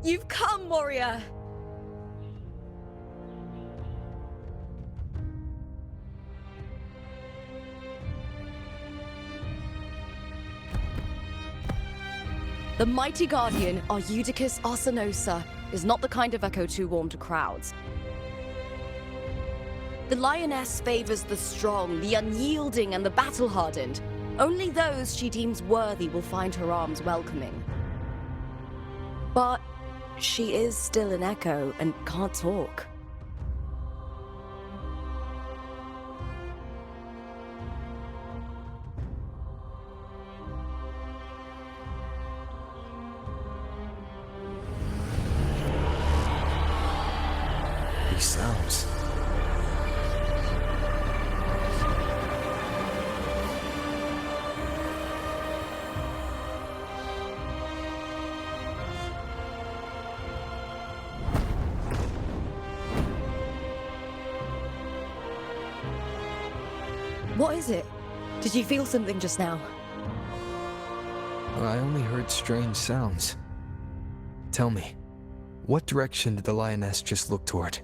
You've come, warrior! The mighty guardian, Arudicus Arsenosa, is not the kind of echo too warm to crowds. The lioness favors the strong, the unyielding, and the battle-hardened. Only those she deems worthy will find her arms welcoming. But she is still an echo and can't talk. These sounds. What is it? Did you feel something just now? I only heard strange sounds. Tell me, what direction did the lioness just look toward?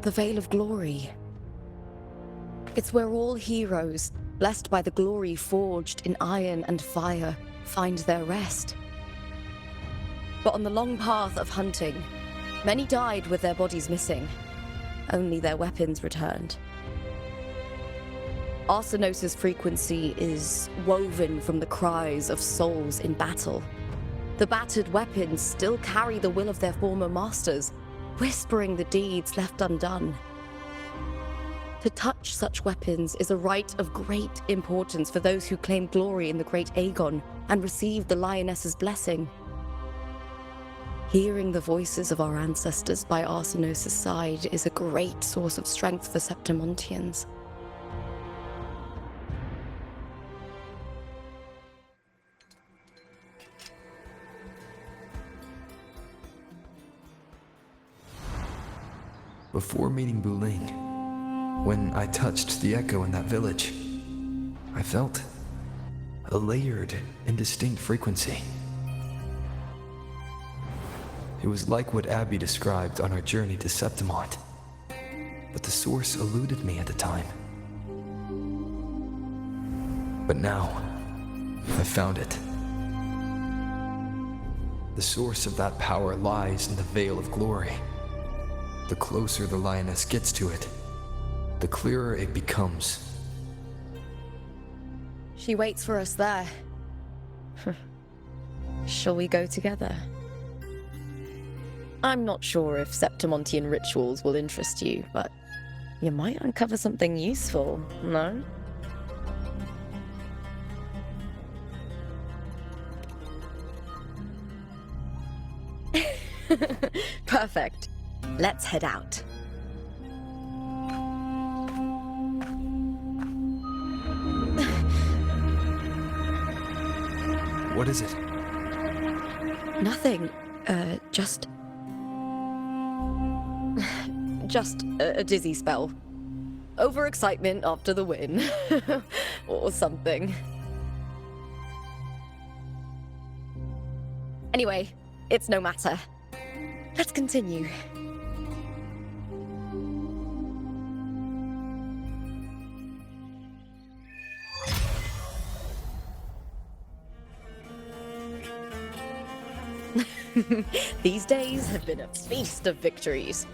The Vale of Glory. It's where all heroes, blessed by the glory forged in iron and fire, find their rest. But on the long path of hunting, many died with their bodies missing. Only their weapons returned. Arsenosa's frequency is woven from the cries of souls in battle. The battered weapons still carry the will of their former masters, whispering the deeds left undone. To touch such weapons is a rite of great importance for those who claim glory in the great Aegon and receive the lioness's blessing. Hearing the voices of our ancestors by Arsenosa's side is a great source of strength for Septimontians. Before meeting Buling, when I touched the echo in that village, I felt a layered and distinct frequency. It was like what Abby described on our journey to Septimont, but the source eluded me at the time. But now, I found it. The source of that power lies in the Vale of Glory. The closer the lioness gets to it, the clearer it becomes. She waits for us there. Shall we go together? I'm not sure if Septimontian rituals will interest you, but you might uncover something useful, no? Perfect. Let's head out. What is it? Nothing. Just a dizzy spell. Overexcitement after the win. Or something. Anyway, it's no matter. Let's continue. These days have been a feast of victories.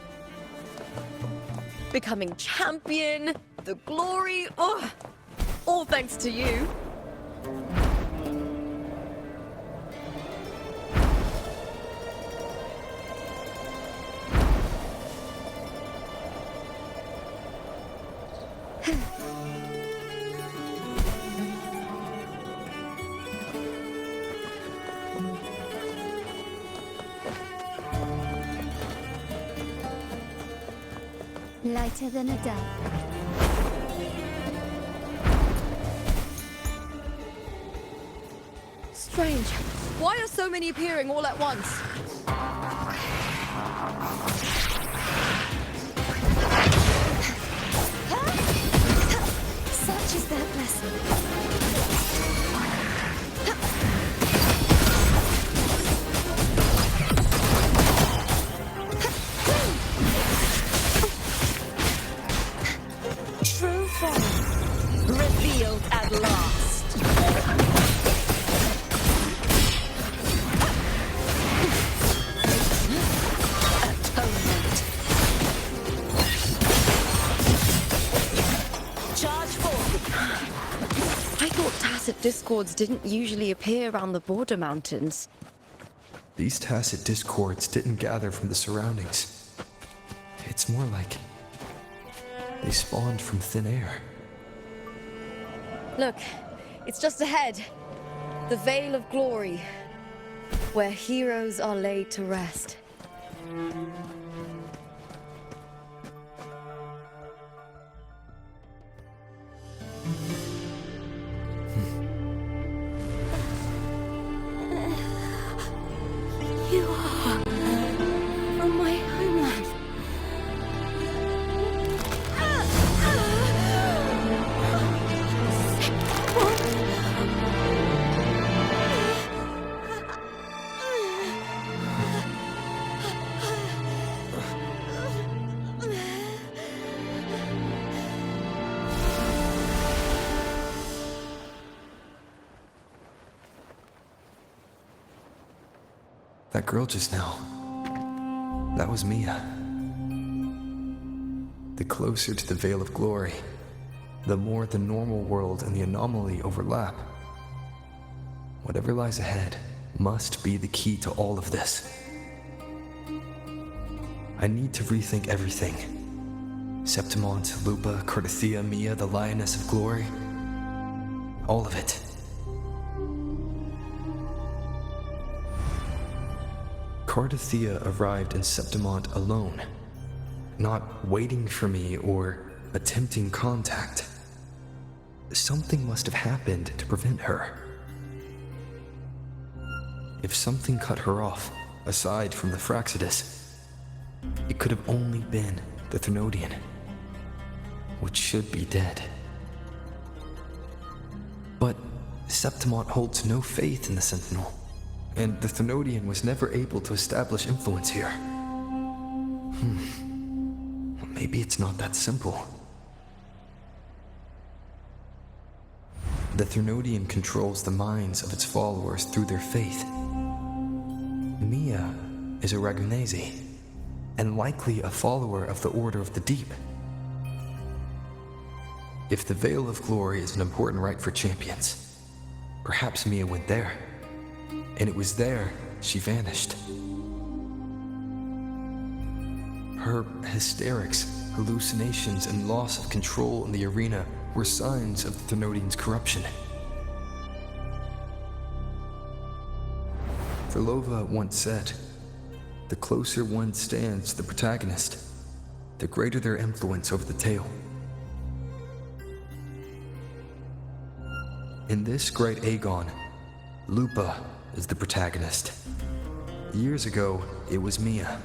Becoming champion, the glory, all thanks to you. Lighter than a dove. Strange. Why are so many appearing all at once? Such is their blessing. True form revealed at last. Atonement. Charge forth. I thought tacit discords didn't usually appear around the border mountains. These tacit discords didn't gather from the surroundings. It's more like they spawned from thin air. Look, it's just ahead. The Vale of Glory, where heroes are laid to rest. You are from my homeland. That girl just now, that was Mia. The closer to the Vale of Glory, the more the normal world and the anomaly overlap. Whatever lies ahead must be the key to all of this. I need to rethink everything. Septimont, Lupa, Cardathia, Mia, the Lioness of Glory. All of it. Cardathia arrived in Septimont alone, not waiting for me or attempting contact. Something must have happened to prevent her. If something cut her off, aside from the Fraxidus, it could have only been the Thermodian, which should be dead. But Septimont holds no faith in the Sentinel, and the Thermodian was never able to establish influence here. Maybe it's not that simple. The Thermodian controls the minds of its followers through their faith. Mia is a Ragunese, and likely a follower of the Order of the Deep. If the Vale of Glory is an important rite for champions, perhaps Mia went there. And it was there she vanished. Her hysterics, hallucinations, and loss of control in the arena were signs of the Thermodian's corruption. Verlova once said, "The closer one stands to the protagonist, the greater their influence over the tale." In this great Aegon, Lupa is the protagonist. Years ago, it was Mia.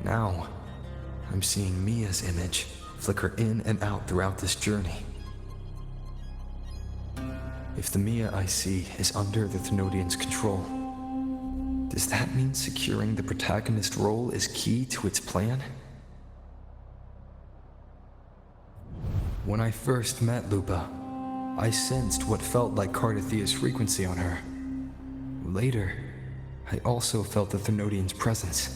Now, I'm seeing Mia's image flicker in and out throughout this journey. If the Mia I see is under the Thermodian's control, does that mean securing the protagonist role is key to its plan? When I first met Lupa, I sensed what felt like Cardathia's frequency on her. Later, I also felt the Thermodian's presence.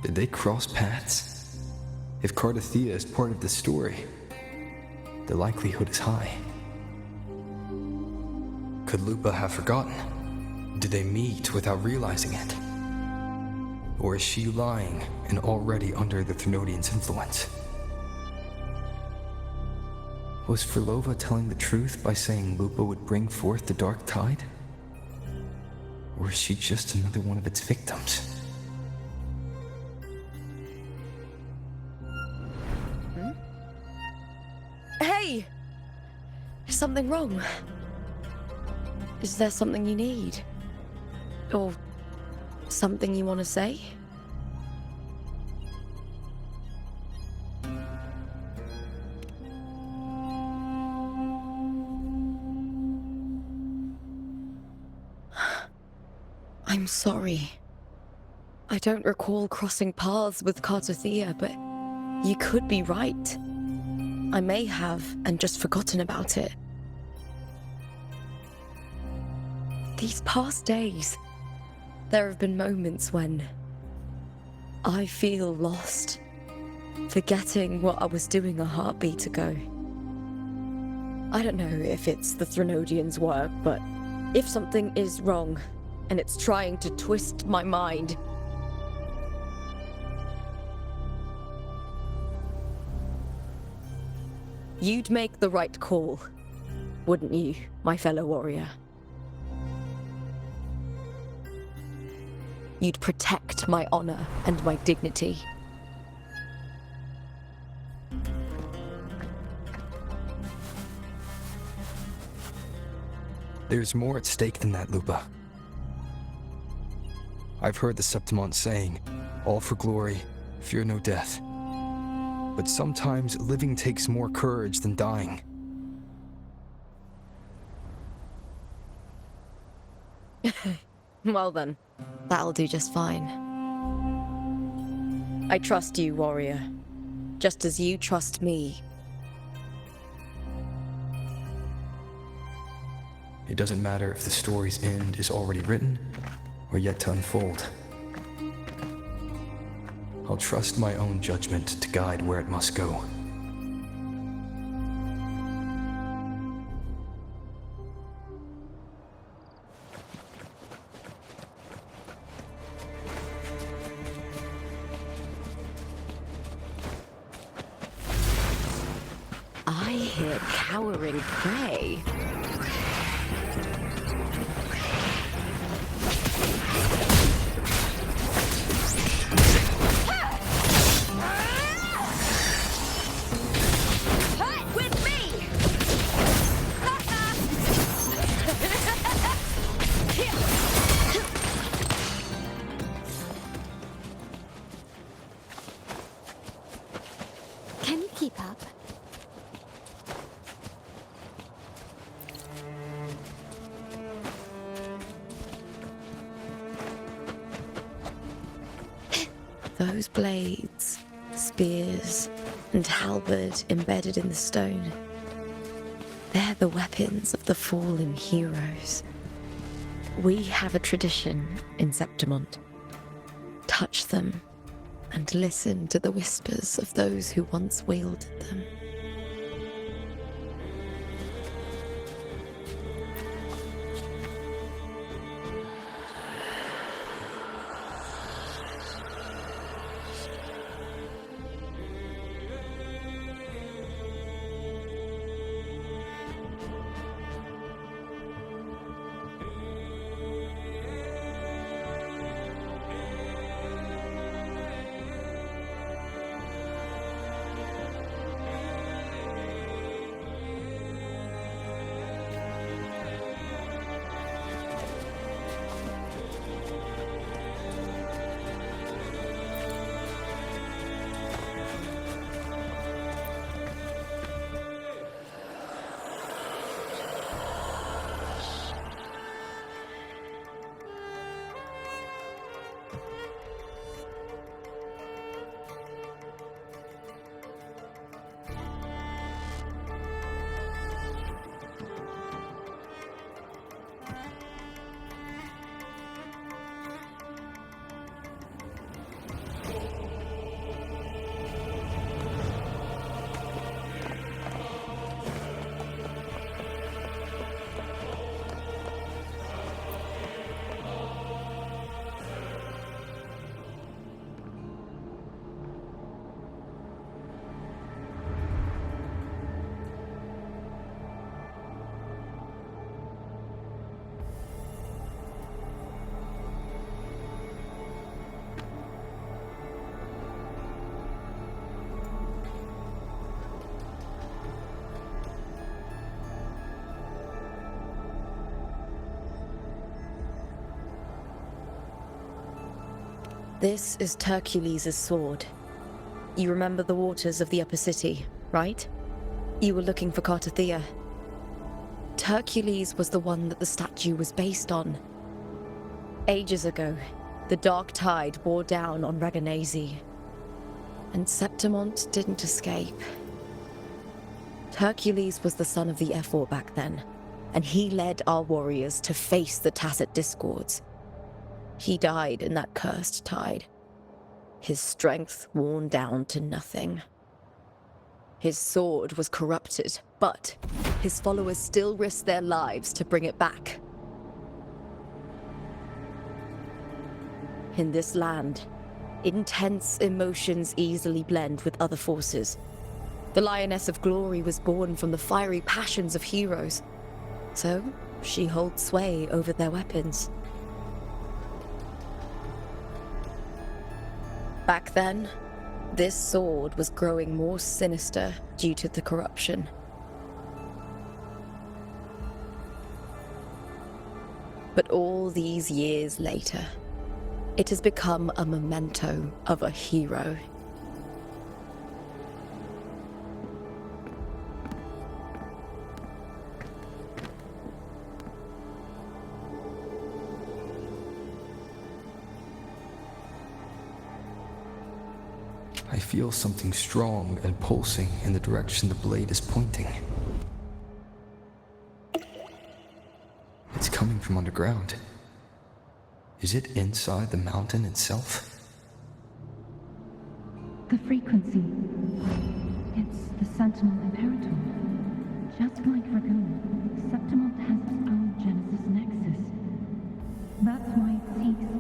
Did they cross paths? If Cardathia is part of the story, the likelihood is high. Could Lupa have forgotten? Did they meet without realizing it? Or is she lying and already under the Thermodian's influence? Was Furlova telling the truth by saying Lupa would bring forth the dark tide? Or is she just another one of its victims? Hey! Is something wrong? Is there something you need? Or something you want to say? I'm sorry. I don't recall crossing paths with Cartothea, but you could be right. I may have, and just forgotten about it. These past days, there have been moments when I feel lost, forgetting what I was doing a heartbeat ago. I don't know if it's the Threnodians' work, but if something is wrong, and it's trying to twist my mind, you'd make the right call, wouldn't you, my fellow warrior? You'd protect my honor and my dignity. There's more at stake than that, Lupa. I've heard the Septimont saying, all for glory, fear no death. But sometimes living takes more courage than dying. Well then, that'll do just fine. I trust you, warrior. Just as you trust me. It doesn't matter if the story's end is already written or yet to unfold. I'll trust my own judgment to guide where it must go. I hear cowering prey. Can you keep up? Those blades, spears, and halberd embedded in the stone. They're the weapons of the fallen heroes. We have a tradition in Septimont. Touch them and listen to the whispers of those who once wielded them. This is Hercules' sword. You remember the waters of the upper city, right? You were looking for Cartothea. Hercules was the one that the statue was based on. Ages ago, the dark tide bore down on Reganese, and Septimont didn't escape. Hercules was the son of the Ephor back then, and he led our warriors to face the Tacit Discords. He died in that cursed tide, his strength worn down to nothing. His sword was corrupted, but his followers still risked their lives to bring it back. In this land, intense emotions easily blend with other forces. The Lioness of Glory was born from the fiery passions of heroes, so she holds sway over their weapons. Back then, this sword was growing more sinister due to the corruption. But all these years later, it has become a memento of a hero. I feel something strong and pulsing in the direction the blade is pointing. It's coming from underground. Is it inside the mountain itself? The frequency. It's the Sentinel Imperator. Just like Dragoon, Septimont has its own Genesis Nexus. That's why it seeks.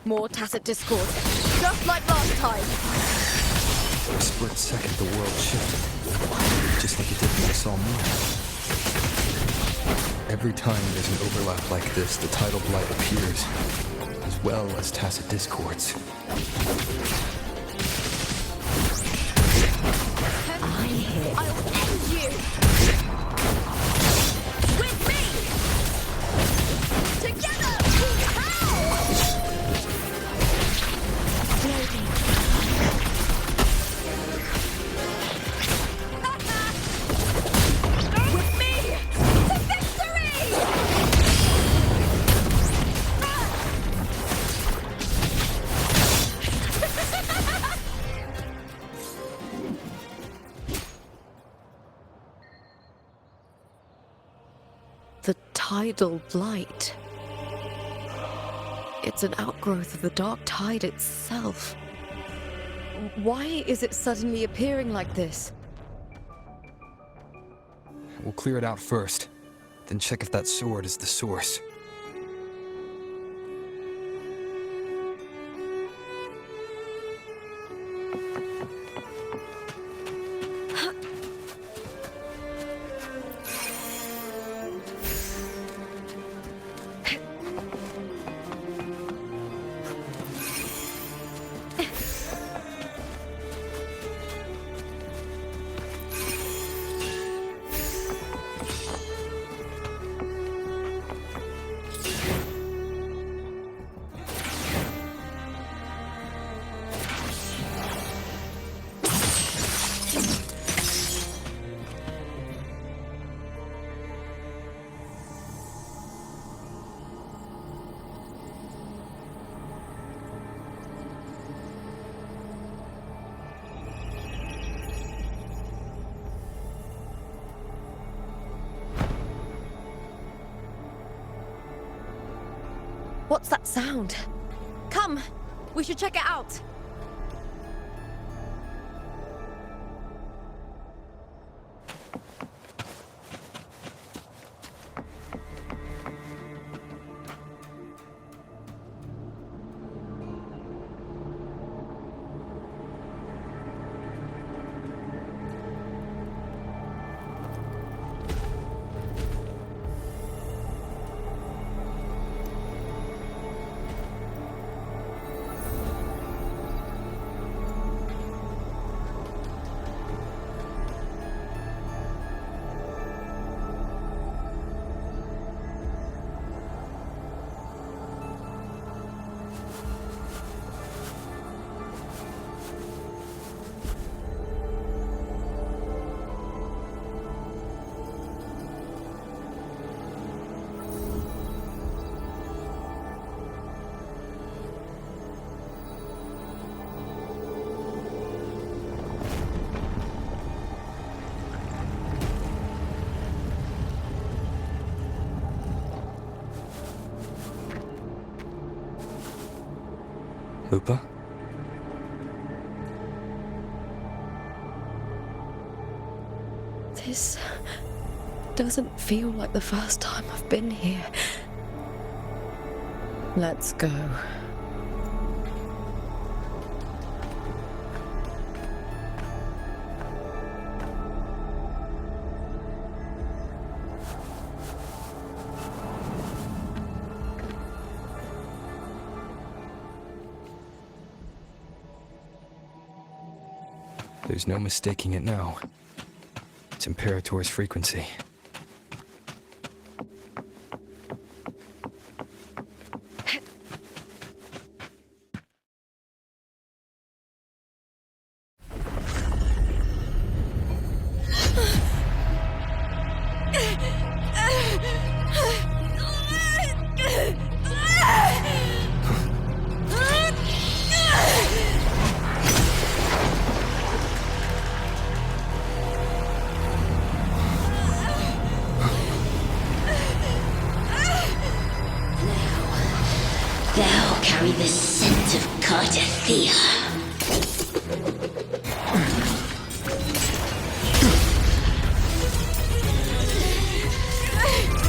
More Tacit Discord, just like last time. For a split second, the world shifted, just like it did when I saw Mia. Every time there's an overlap like this, the tidal blight appears, as well as Tacit Discords. I'll end you! With me! Together! With me! To victory! The tidal blight. It's an outgrowth of the dark tide itself. Why is it suddenly appearing like this? We'll clear it out first, then check if that sword is the source. What's that sound? Come, we should check it out. Lupa? This doesn't feel like the first time I've been here. Let's go. There's no mistaking it now. It's Imperator's frequency. Thou carry the scent of Cardathea.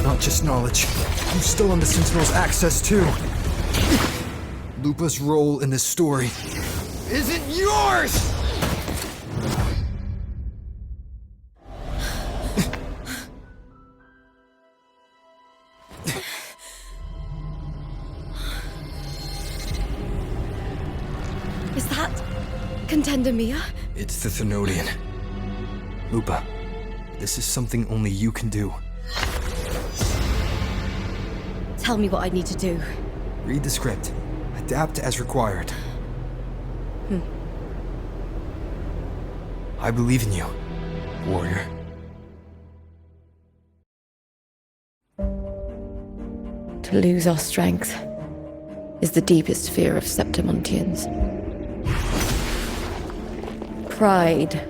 Not just knowledge. I'm still on the Sentinel's access too. Lupa's role in this story isn't yours! Is that Contender Mia? It's the Thenodian. Lupa, this is something only you can do. Tell me what I need to do. Read the script. Adapt as required. I believe in you, warrior. To lose our strength is the deepest fear of Septimontians. Pride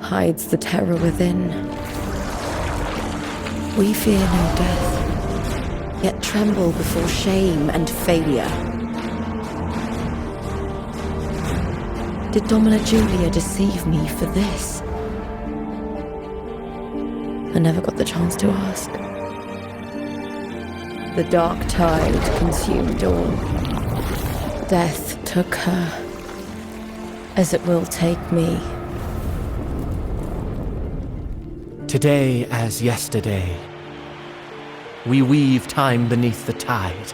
hides the terror within. We fear no death, yet tremble before shame and failure. Did Domina Julia deceive me for this? I never got the chance to ask. The dark tide consumed all. Death took her, as it will take me. Today as yesterday, we weave time beneath the tide.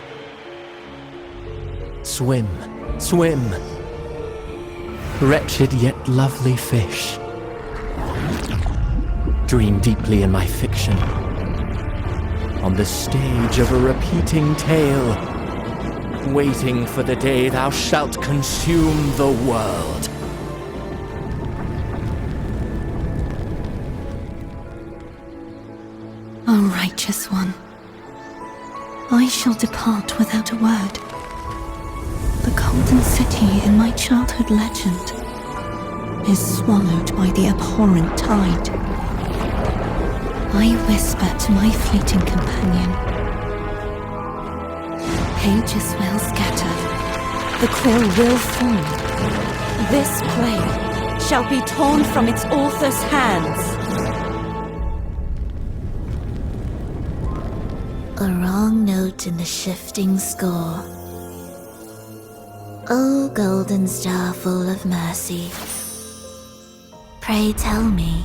Swim, swim, wretched yet lovely fish. Dream deeply in my fiction, on the stage of a repeating tale, waiting for the day thou shalt consume the world. O righteous one, I shall depart without a word. The golden city in my childhood legend is swallowed by the abhorrent tide. I whisper to my fleeting companion. Pages will scatter, the quill will fall. This play shall be torn from its author's hands. A wrong note in the shifting score. O golden star full of mercy, pray tell me,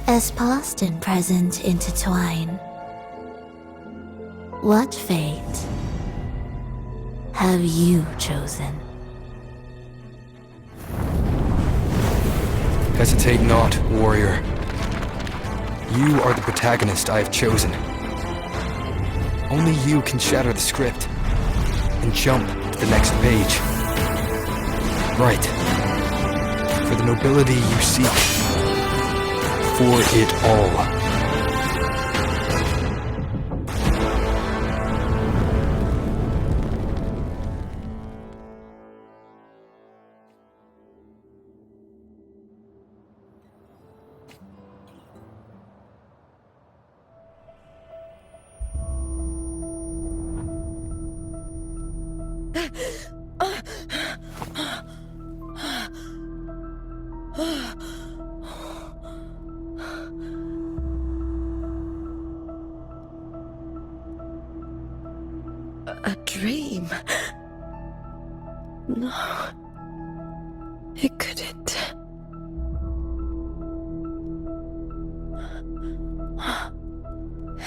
as past and present intertwine, what fate have you chosen? Hesitate not, warrior. You are the protagonist I have chosen. Only you can shatter the script and jump to the next page. Right. For the nobility you seek. For it all. A dream? No. It couldn't.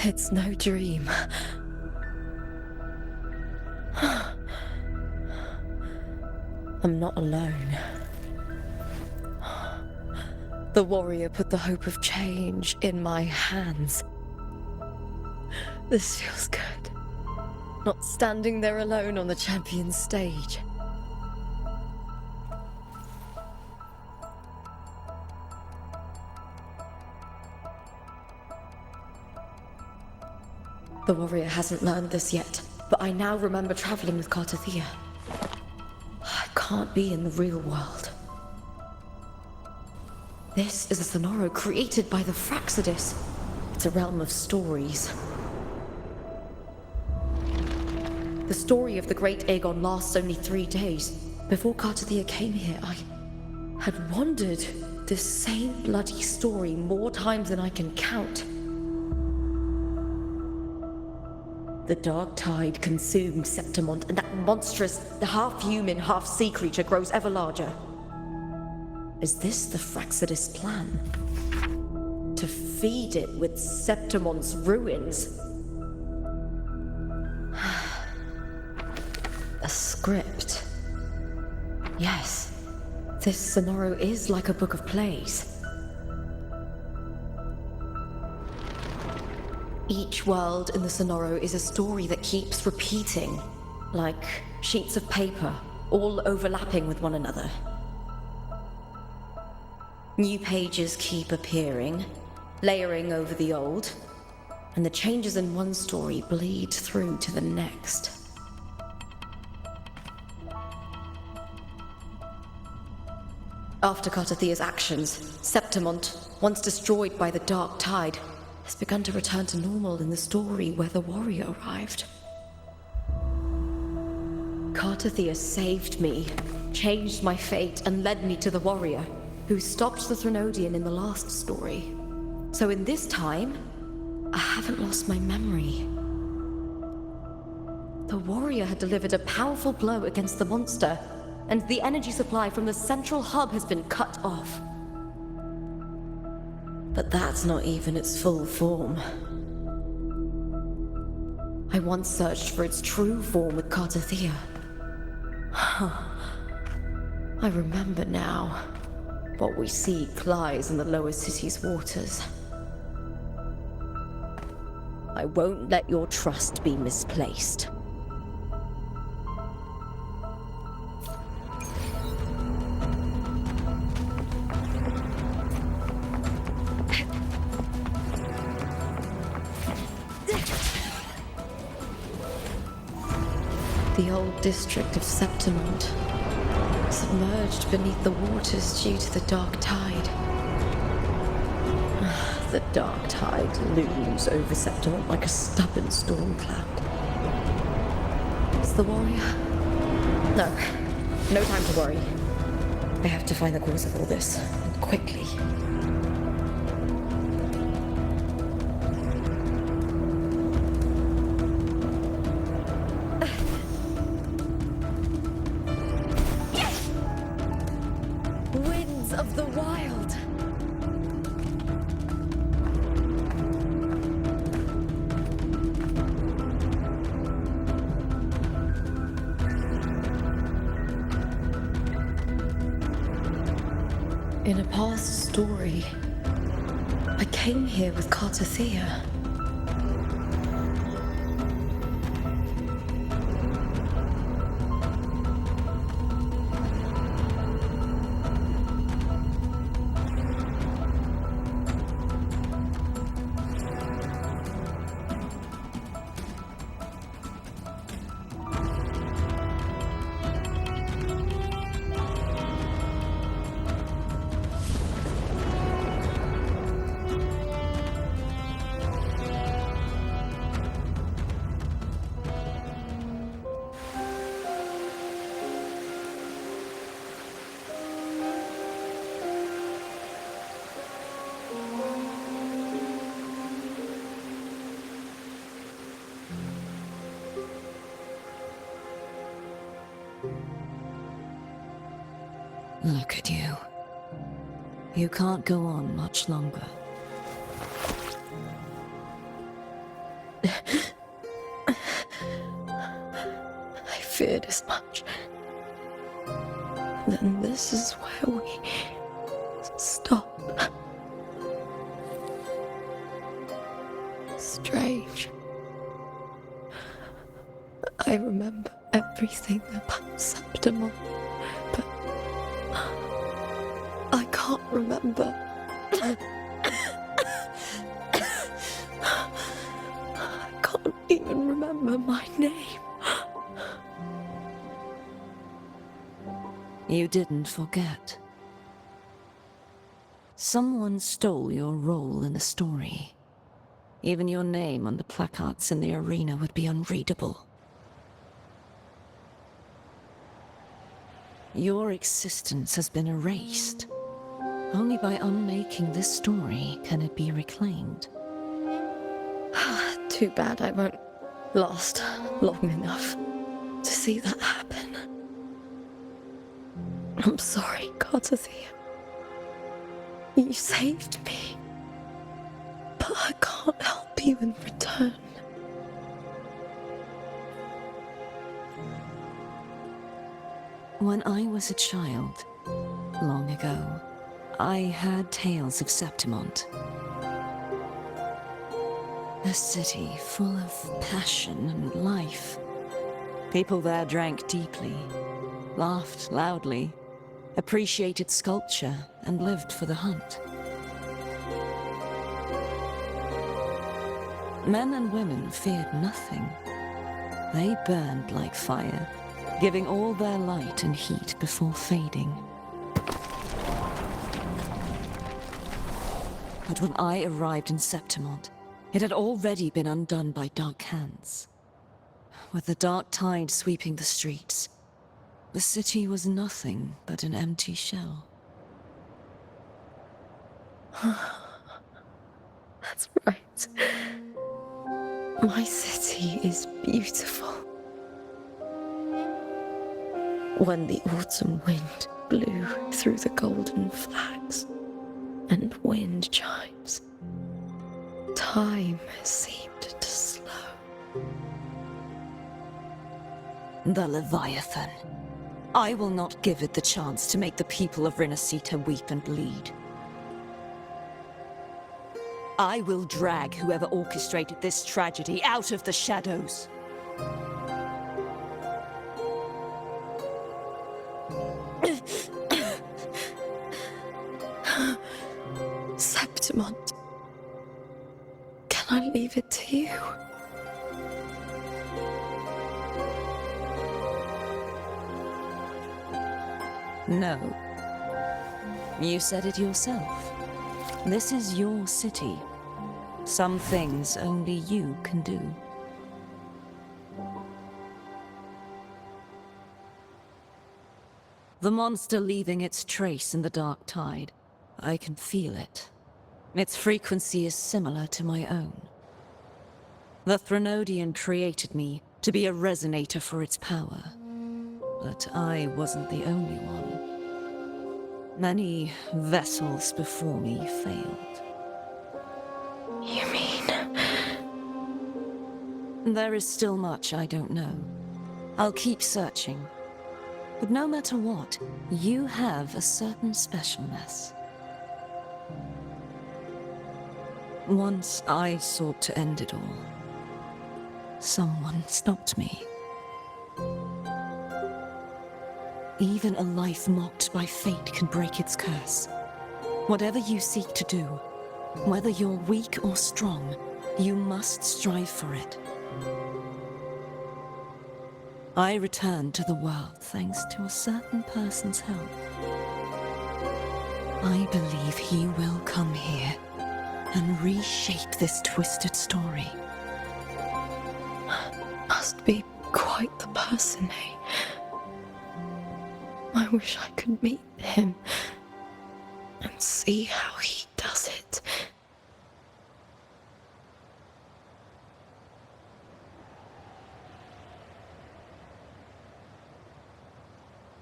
It's no dream. I'm not alone. The warrior put the hope of change in my hands. This feels good. Not standing there alone on the champion's stage. The warrior hasn't learned this yet, but I now remember traveling with Cartathea. I can't be in the real world. This is a Sonoro created by the Fraxidus. It's a realm of stories. The story of the great Aegon lasts only 3 days. Before Cartathea came here, I had wandered this same bloody story more times than I can count. The dark tide consumed Septimont, and that monstrous, half-human, half-sea creature grows ever larger. Is this the Fraxidus' plan? To feed it with Septimont's ruins? A script. Yes, this Sonoro is like a book of plays. Each world in the Sonoro is a story that keeps repeating, like sheets of paper, all overlapping with one another. New pages keep appearing, layering over the old, and the changes in one story bleed through to the next. After Cartathea's actions, Septimont, once destroyed by the dark tide, has begun to return to normal in the story where the warrior arrived. Cartathea saved me, changed my fate, and led me to the warrior, who stopped the Threnodian in the last story. So in this time, I haven't lost my memory. The warrior had delivered a powerful blow against the monster, and the energy supply from the central hub has been cut off. But that's not even its full form. I once searched for its true form with Cartathea. I remember now. What we seek lies in the lower city's waters. I won't let your trust be misplaced. The old district of Septimont, submerged beneath the waters due to the dark tide. The dark tide looms over Septimont like a stubborn storm cloud. It's the warrior. No time to worry. I have to find the cause of all this, and quickly. Winds of the wild. In a past story, I came here with Cartathea. Look at you. You can't go on much longer. I feared as much. Then this is where we stop. Strange. I remember everything about Septimont, but I can't remember. I can't even remember my name. You didn't forget. Someone stole your role in the story. Even your name on the placards in the arena would be unreadable. Your existence has been erased. Only by unmaking this story can it be reclaimed. Too bad I won't last long enough to see that happen. I'm sorry, Cartathea. You saved me. But I can't help you in return. When I was a child, long ago, I heard tales of Septimont. A city full of passion and life. People there drank deeply, laughed loudly, appreciated sculpture, and lived for the hunt. Men and women feared nothing. They burned like fire, giving all their light and heat before fading. But when I arrived in Septimont, it had already been undone by dark hands. With the dark tide sweeping the streets, the city was nothing but an empty shell. That's right. My city is beautiful. When the autumn wind blew through the golden flags and wind chimes, time seemed to slow. The Leviathan. I will not give it the chance to make the people of Rinascita weep and bleed. I will drag whoever orchestrated this tragedy out of the shadows. Septimont, can I leave it to you? No. You said it yourself. This is your city. Some things only you can do. The monster leaving its trace in the dark tide. I can feel it. Its frequency is similar to my own. The Threnodian created me to be a resonator for its power. But I wasn't the only one. Many vessels before me failed. You mean? There is still much I don't know. I'll keep searching. But no matter what, you have a certain specialness. Once I sought to end it all. Someone stopped me. Even a life mocked by fate can break its curse. Whatever you seek to do, whether you're weak or strong, you must strive for it. I returned to the world thanks to a certain person's help. I believe he will come here and reshape this twisted story. Must be quite the person, eh? I wish I could meet him and see how he does it.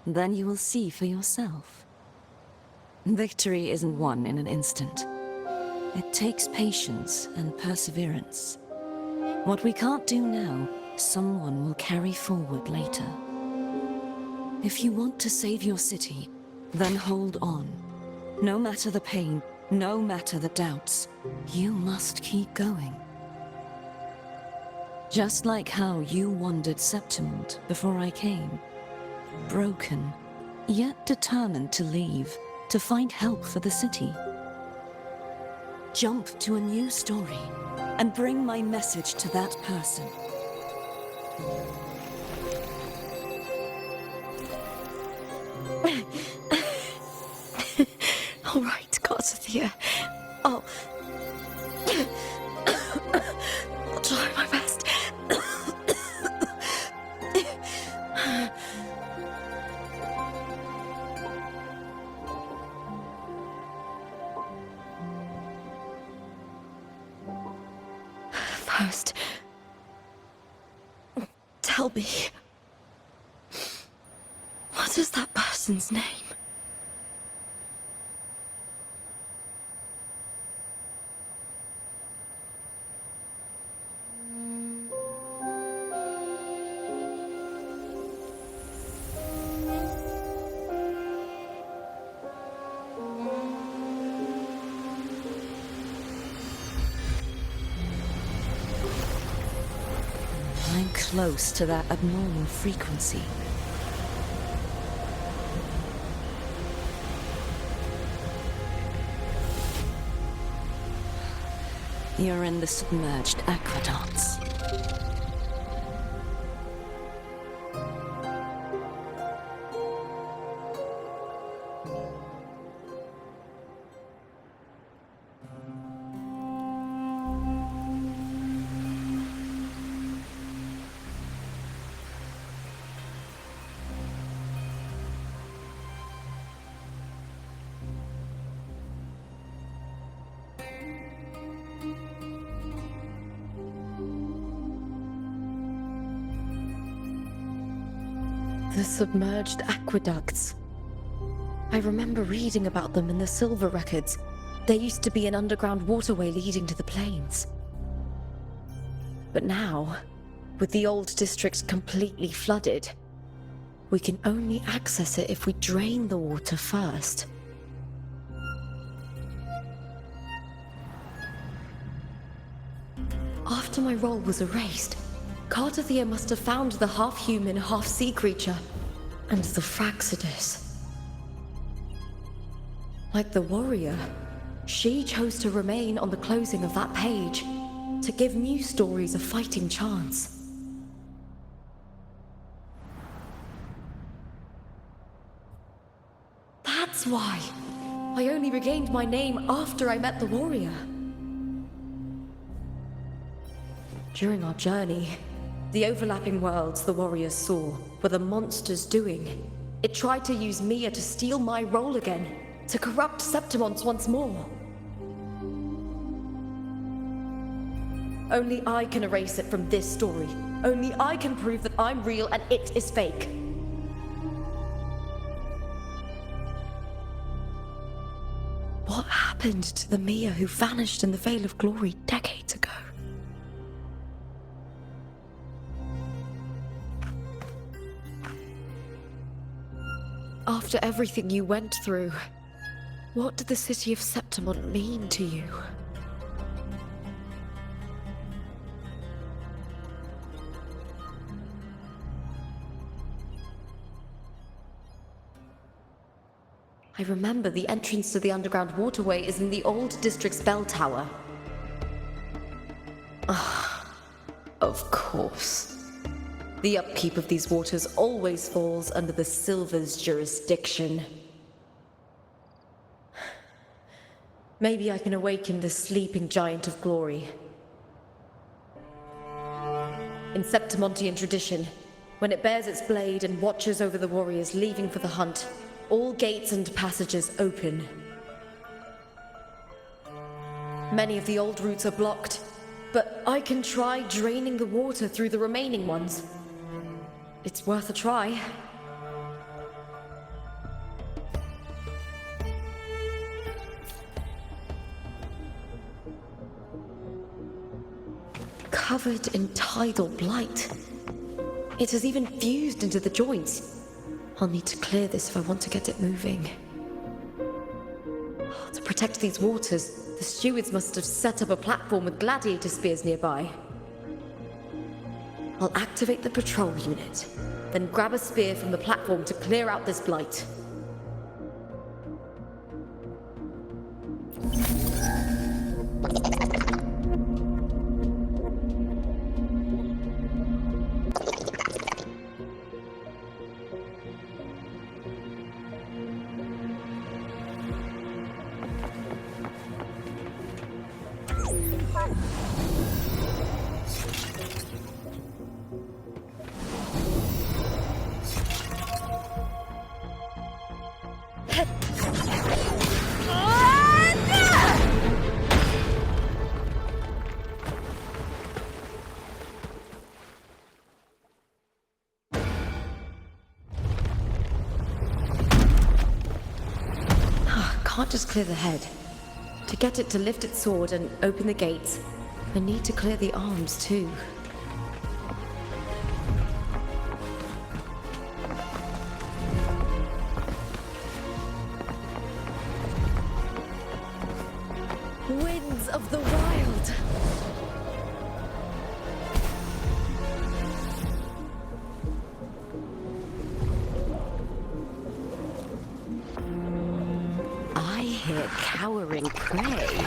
Then you will see for yourself. Victory isn't won in an instant. It takes patience and perseverance. What we can't do now, someone will carry forward later. If you want to save your city, then hold on. No matter the pain, no matter the doubts, you must keep going. Just like how you wandered Septimont before I came. Broken, yet determined to leave, to find help for the city. Jump to a new story, and bring my message to that person. All right, Garcia. I'll try my best. First, tell me, what is that person's name? I'm close to that abnormal frequency. You're in the submerged aqueducts. The submerged aqueducts. I remember reading about them in the Silver records. There used to be an underground waterway leading to the plains. But now, with the old district completely flooded, we can only access it if we drain the water first. After my role was erased, Cartathea must have found the half-human, half-sea creature, and the Fraxidus. Like the warrior, she chose to remain on the closing of that page, to give new stories a fighting chance. That's why I only regained my name after I met the warrior. During our journey, the overlapping worlds the warriors saw were the monsters doing. It tried to use Mia to steal my role again, to corrupt Septimont once more. Only I can erase it from this story. Only I can prove that I'm real and it is fake. What happened to the Mia who vanished in the Vale of Glory decades ago? After everything you went through, what did the city of Septimont mean to you? I remember the entrance to the underground waterway is in the old district's bell tower. Ah, of course. The upkeep of these waters always falls under the Silver's jurisdiction. Maybe I can awaken the sleeping giant of glory. In Septimontian tradition, when it bears its blade and watches over the warriors leaving for the hunt, all gates and passages open. Many of the old routes are blocked, but I can try draining the water through the remaining ones. It's worth a try. covered in tidal blight. It has even fused into the joints. I'll need to clear this if I want to get it moving. To protect these waters, the stewards must have set up a platform with gladiator spears nearby. I'll activate the patrol unit, then grab a spear from the platform to clear out this blight. Can't just clear the head. To get it to lift its sword and open the gates, I need to clear the arms too. Winds of the wild! Cowering prey.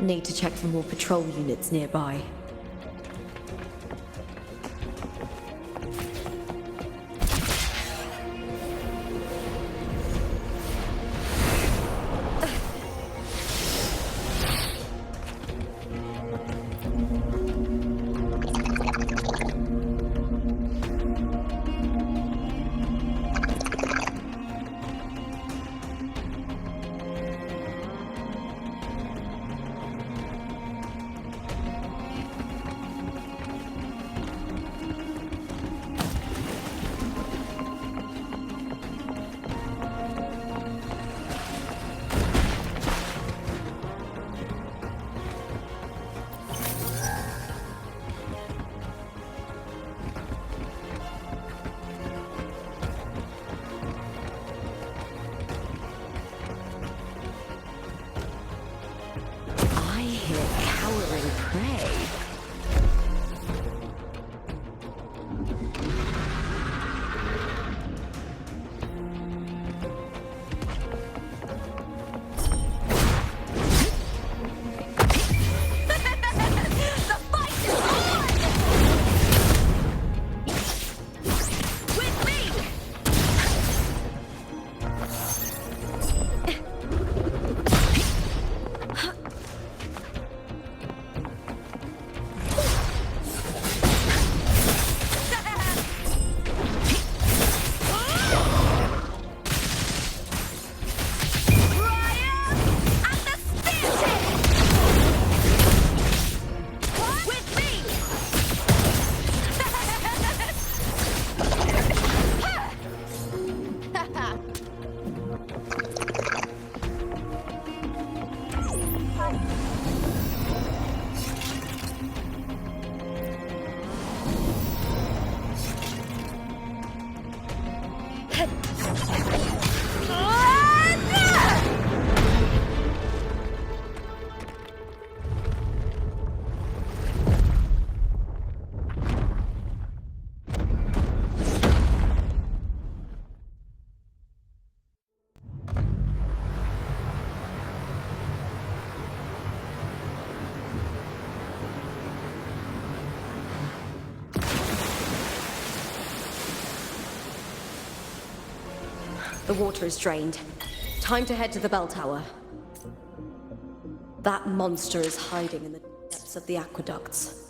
Need to check for more patrol units nearby. The water is drained. Time to head to the bell tower. That monster is hiding in the depths of the aqueducts.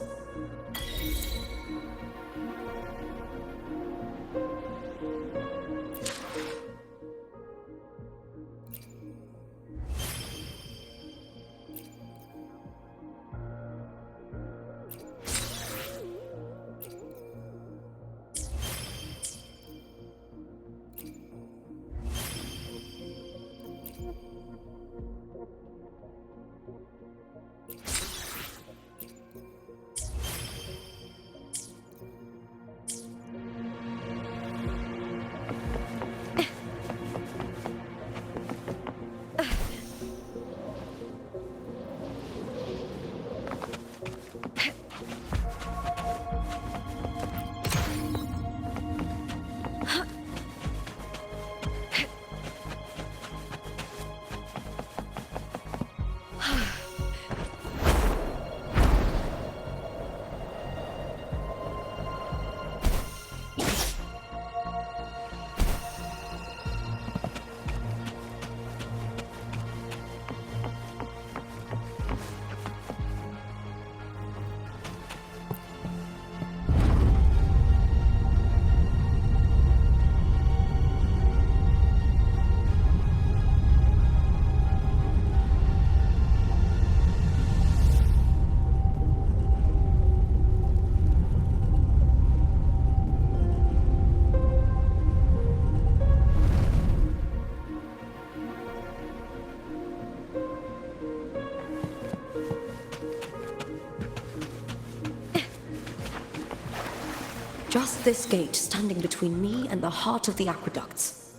Just this gate standing between me and the heart of the aqueducts.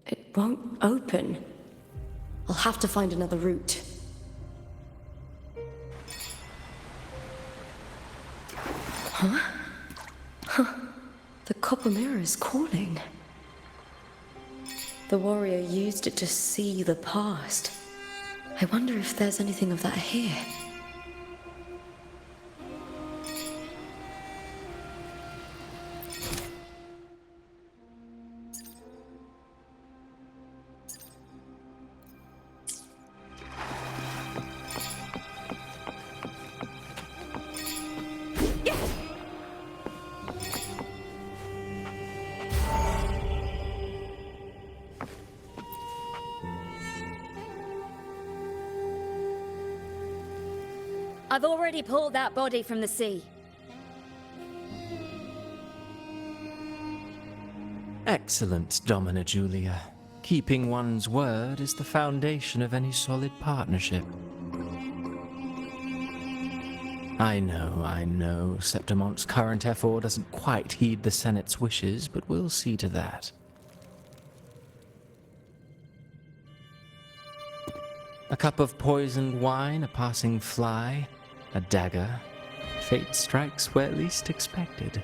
It won't open. I'll have to find another route. The copper mirror is calling. The warrior used it to see the past. I wonder if there's anything of that here. I've already pulled that body from the sea. Excellent, Domina Julia. Keeping one's word is the foundation of any solid partnership. I know, Septimont's current effort doesn't quite heed the Senate's wishes, but we'll see to that. A cup of poisoned wine, a passing fly, a dagger. Fate strikes where least expected.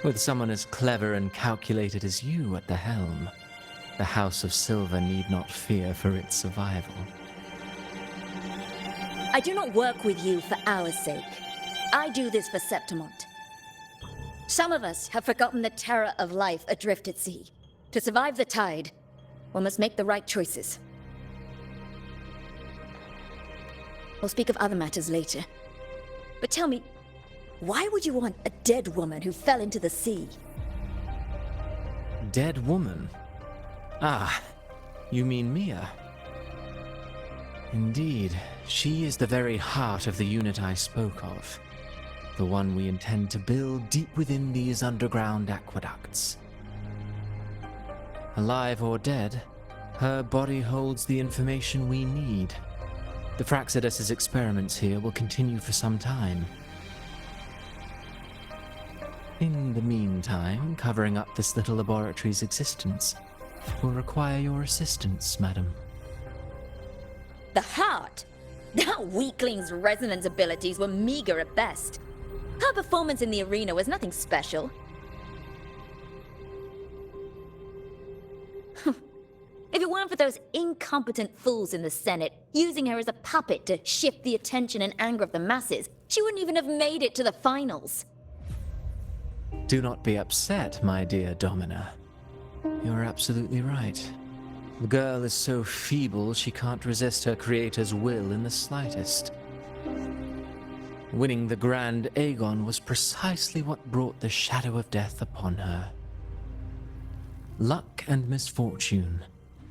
With someone as clever and calculated as you at the helm, the House of Silver need not fear for its survival. I do not work with you for our sake. I do this for Septimont. Some of us have forgotten the terror of life adrift at sea. To survive the tide, one must make the right choices. We'll speak of other matters later. But tell me, why would you want a dead woman who fell into the sea? Dead woman? Ah, you mean Mia? Indeed, she is the very heart of the unit I spoke of. The one we intend to build deep within these underground aqueducts. Alive or dead, her body holds the information we need. The Fraxidus's experiments here will continue for some time. In the meantime, covering up this little laboratory's existence will require your assistance, madam. The heart? That weakling's resonance abilities were meager at best. Her performance in the arena was nothing special. If it weren't for those incompetent fools in the Senate using her as a puppet to shift the attention and anger of the masses, she wouldn't even have made it to the finals. Do not be upset, my dear Domina. You're absolutely right. The girl is so feeble she can't resist her creator's will in the slightest. Winning the Grand Aegon was precisely what brought the shadow of death upon her. Luck and misfortune,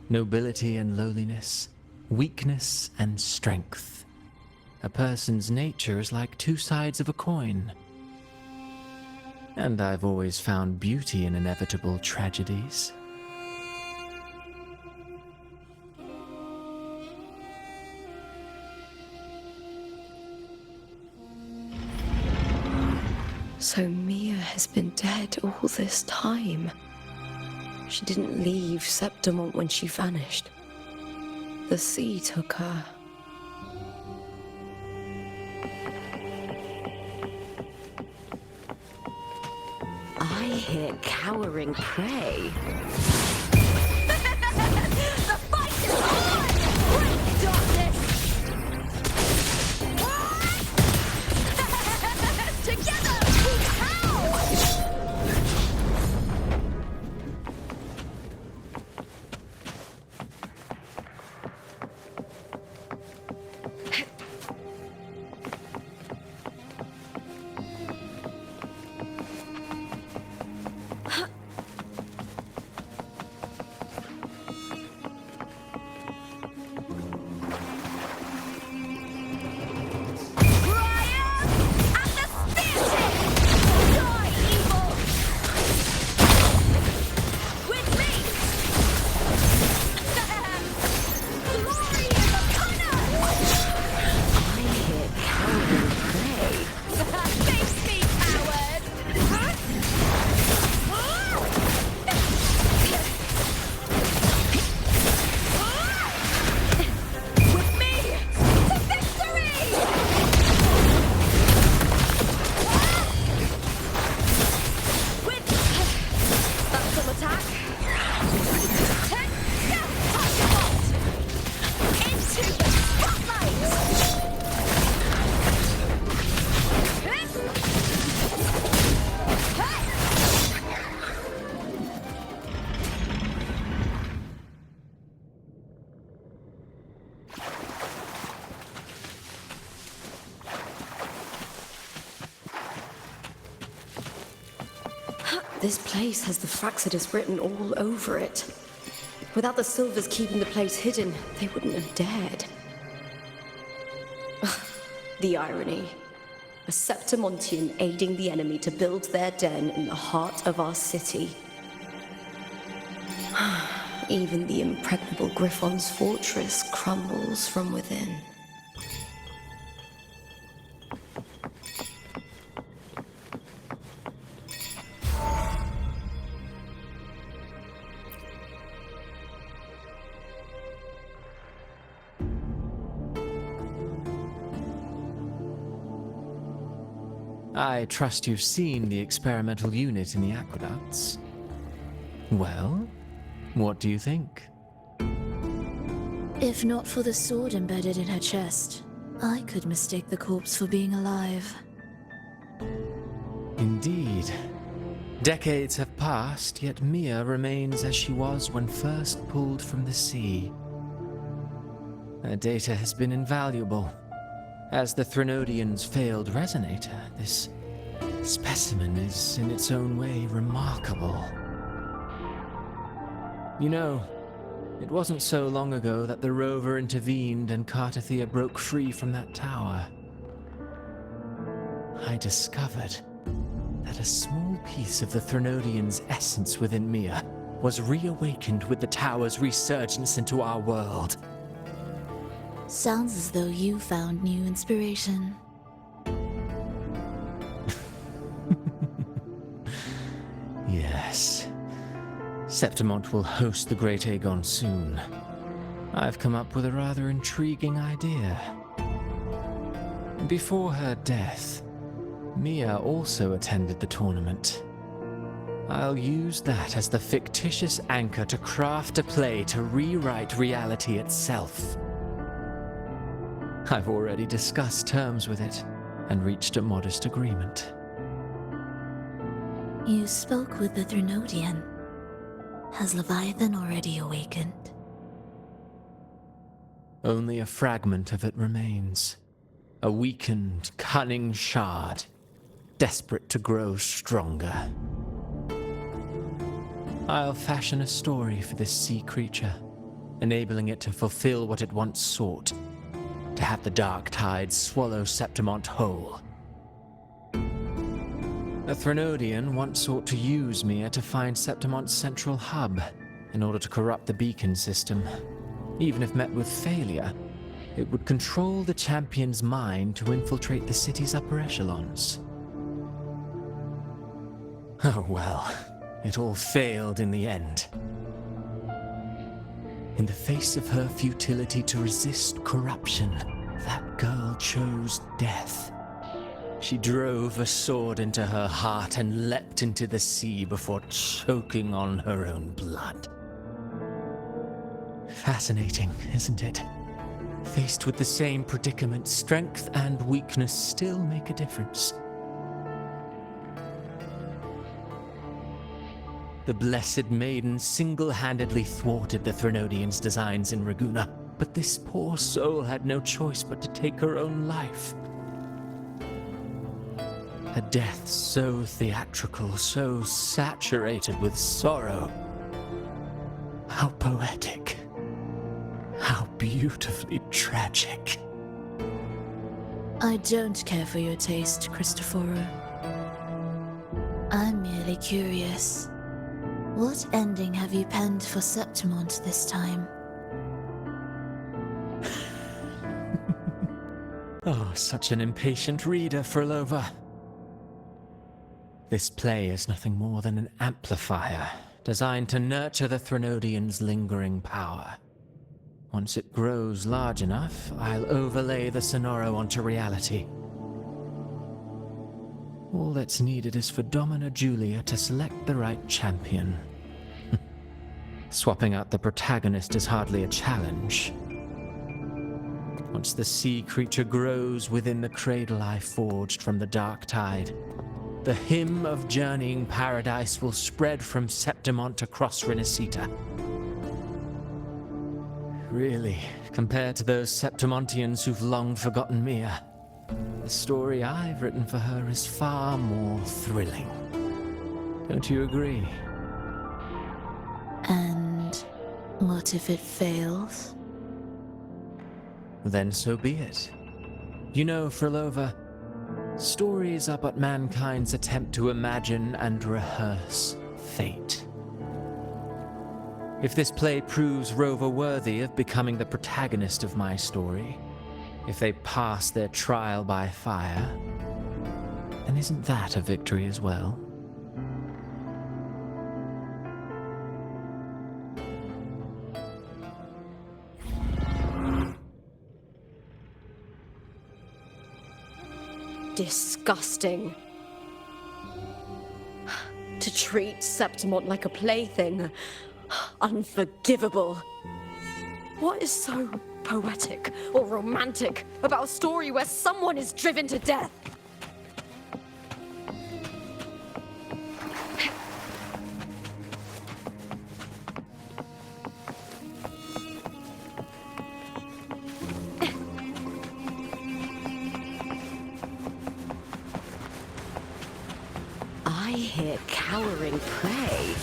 nobility and lowliness, weakness and strength. A person's nature is like two sides of a coin. And I've always found beauty in inevitable tragedies. So Mia has been dead all this time. She didn't leave Septimont when she vanished. The sea took her. I hear cowering prey. The fight is on! Break darkness! Together, we power! This place has the Fraxidus written all over it. Without the Silvers keeping the place hidden, they wouldn't have dared. The irony. A Septimontian aiding the enemy to build their den in the heart of our city. Even the impregnable Griffon's fortress crumbles from within. I trust you've seen the experimental unit in the aqueducts. Well, what do you think? If not for the sword embedded in her chest, I could mistake the corpse for being alive. Indeed. Decades have passed, yet Mia remains as she was when first pulled from the sea. Her data has been invaluable. As the Threnodian's failed resonator, this specimen is in its own way remarkable. You know, it wasn't so long ago that the rover intervened and Cartathea broke free from that tower. I discovered that a small piece of the Threnodian's essence within Mia was reawakened with the tower's resurgence into our world. Sounds as though you found new inspiration. Yes. Septimont will host the Great Aegon soon. I've come up with a rather intriguing idea. Before her death, Mia also attended the tournament. I'll use that as the fictitious anchor to craft a play to rewrite reality itself. I've already discussed terms with it and reached a modest agreement. You spoke with the Threnodian. Has Leviathan already awakened? Only a fragment of it remains. A weakened, cunning shard, desperate to grow stronger. I'll fashion a story for this sea creature, enabling it to fulfill what it once sought, to have the dark tide swallow Septimont whole. A Threnodian once sought to use Mia to find Septimont's central hub in order to corrupt the beacon system. Even if met with failure, it would control the champion's mind to infiltrate the city's upper echelons. Oh well, it all failed in the end. In the face of her futility to resist corruption, that girl chose death. She drove a sword into her heart and leapt into the sea before choking on her own blood. Fascinating, isn't it? Faced with the same predicament, strength and weakness still make a difference. The Blessed Maiden single-handedly thwarted the Threnodian's designs in Raguna, but this poor soul had no choice but to take her own life. A death so theatrical, so saturated with sorrow. How poetic. How beautifully tragic. I don't care for your taste, Cristoforo. I'm merely curious. What ending have you penned for Septimont this time? Oh, such an impatient reader, Frolova. This play is nothing more than an amplifier, designed to nurture the Threnodian's lingering power. Once it grows large enough, I'll overlay the Sonoro onto reality. All that's needed is for Domina Julia to select the right champion. Swapping out the protagonist is hardly a challenge. Once the sea creature grows within the cradle I forged from the dark tide, the hymn of journeying paradise will spread from Septimont across Rinascita. Really, compared to those Septimontians who've long forgotten Mia, the story I've written for her is far more thrilling. Don't you agree? And what if it fails? Then so be it. You know, Frolova, stories are but mankind's attempt to imagine and rehearse fate. If this play proves Rover worthy of becoming the protagonist of my story, if they pass their trial by fire, then isn't that a victory as well? Disgusting. To treat Septimont like a plaything. Unforgivable. What is so poetic or romantic about a story where someone is driven to death? I hear cowering prey.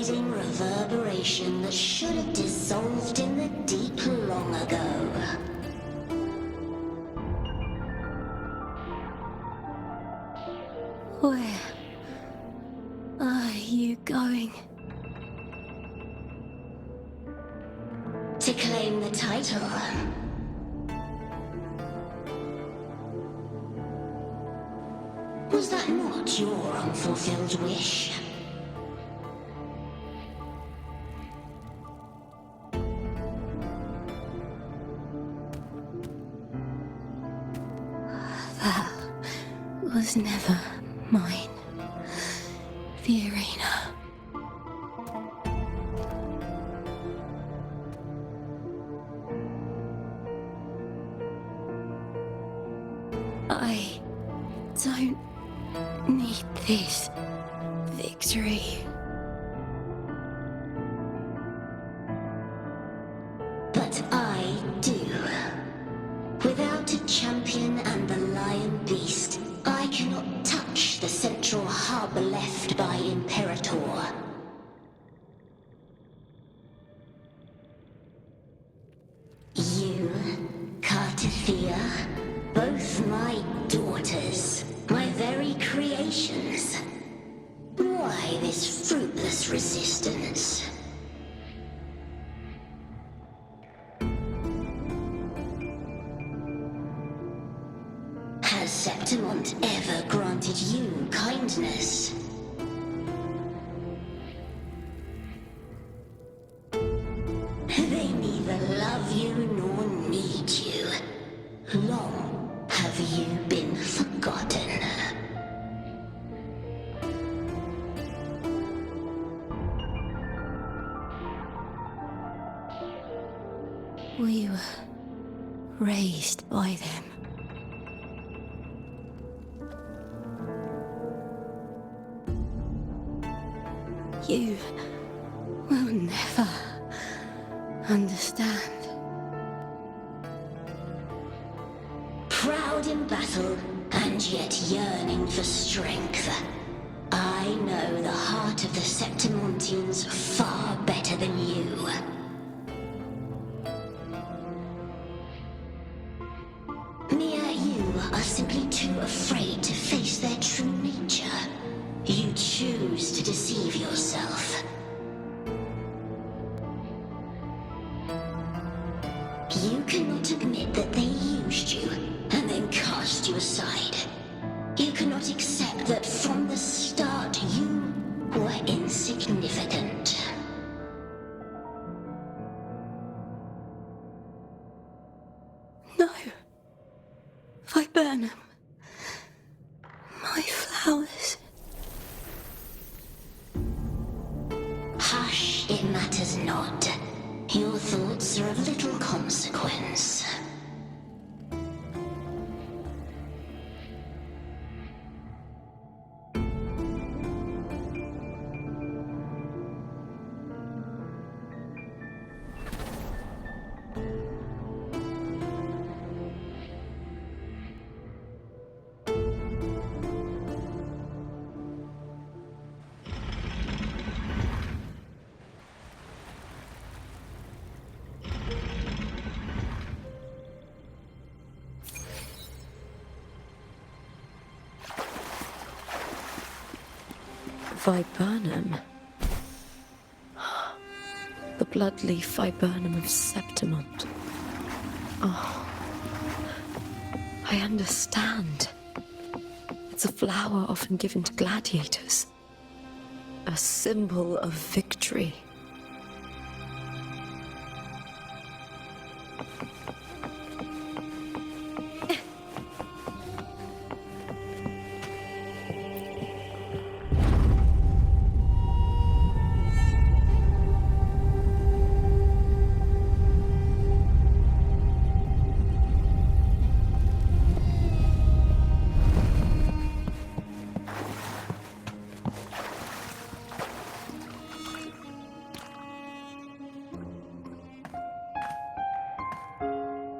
pulsating reverberation that should have dissolved in the deep long ago. Where are you going? To claim the title. Was that not your unfulfilled wish? That was never mine. The arena. I don't need this victory. But I do. Without a champion and the lion beast, I cannot touch the central hub left by Imperator. You, Cartathea, both my daughters, my very creations. Why this fruitless resistance? Has Septimont ever granted you kindness? They neither love you nor need you. Long have you been forgotten. We were raised by them. You will never understand. Proud in battle, and yet yearning for strength. I know the heart of the Septimontians far better than you. Mia, you are simply too afraid to face their true nature. You choose to deceive yourself. You cannot admit that they used you and then cast you aside. You cannot accept that from the start you were insignificant. No. Viburnum. My flowers. Hush, it matters not. Your thoughts are of little consequence. Viburnum. The bloodleaf viburnum of Septimont. Oh, I understand. It's a flower often given to gladiators. A symbol of victory.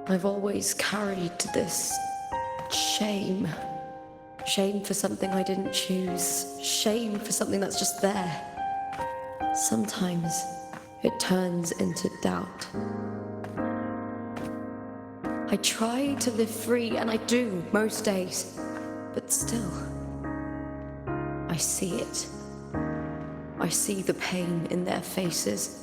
I've always carried this shame. Shame for something I didn't choose. Shame for something that's just there. Sometimes it turns into doubt. I try to live free, and I do most days, but still, I see it. I see the pain in their faces.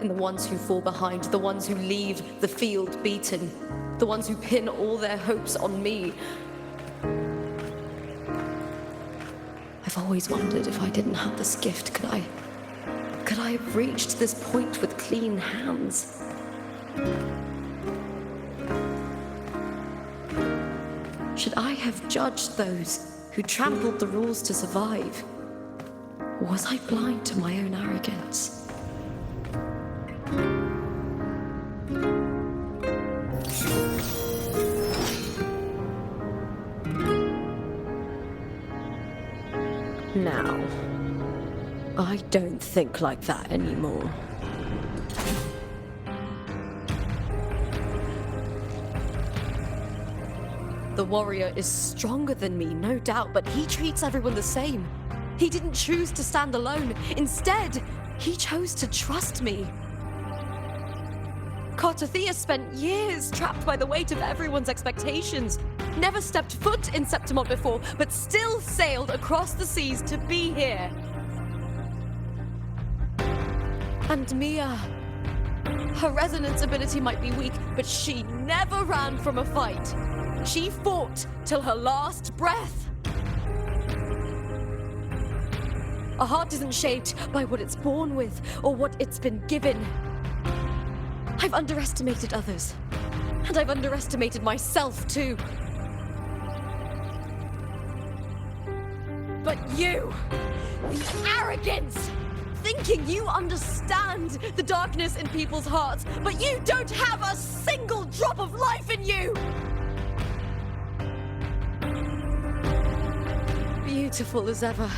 In the ones who fall behind, the ones who leave the field beaten, the ones who pin all their hopes on me. I've always wondered if I didn't have this gift, could I have reached this point with clean hands? Should I have judged those who trampled the rules to survive? Or was I blind to my own arrogance? Now, I don't think like that anymore. The warrior is stronger than me, no doubt, but he treats everyone the same. He didn't choose to stand alone. Instead, he chose to trust me. Cartothea spent years trapped by the weight of everyone's expectations. Never stepped foot in Septimont before, but still sailed across the seas to be here. And Mia, her resonance ability might be weak, but she never ran from a fight. She fought till her last breath. A heart isn't shaped by what it's born with or what it's been given. I've underestimated others, and I've underestimated myself too. But you, the arrogance, thinking you understand the darkness in people's hearts, but you don't have a single drop of life in you! Beautiful as ever.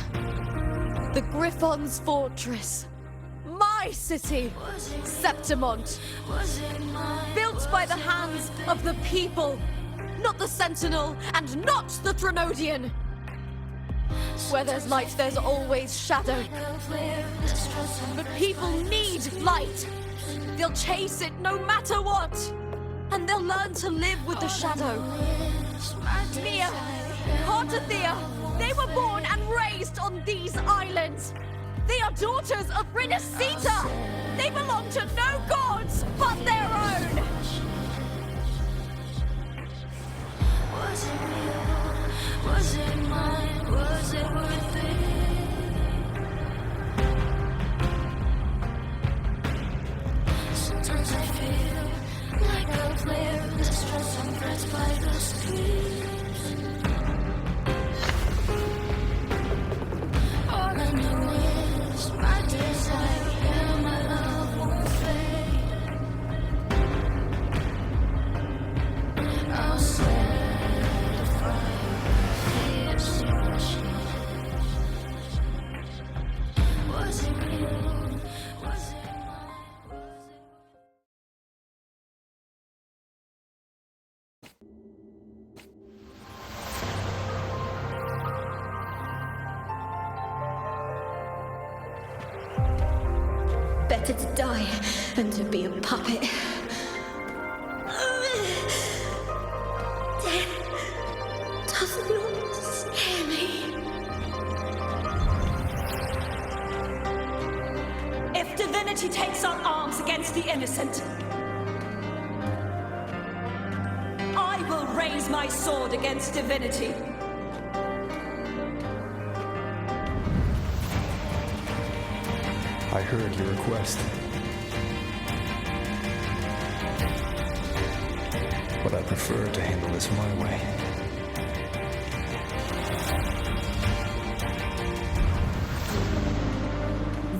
The Griffon's fortress. My city, Septimont. Built by the hands of the people. Not the Sentinel and not the Threnodian. Where there's light, there's always shadow. But people need light. They'll chase it no matter what. And they'll learn to live with the shadow. Mia, Cartothea, they were born and raised on these islands. They are daughters of Rinascita. They belong to no gods but their own. Was it real? Was it mine? Was it worth it? Sometimes I feel like a flare of distress and pressed by the streets. All I know is my desire and my love won't fade. I'll set a fire, extinguish it. Was it real? Was it mine? Was it... Better to die than to be a puppet. Death does not scare me. If Divinity takes up arms against the innocent, I will raise my sword against Divinity. I heard your request. But I prefer to handle this my way.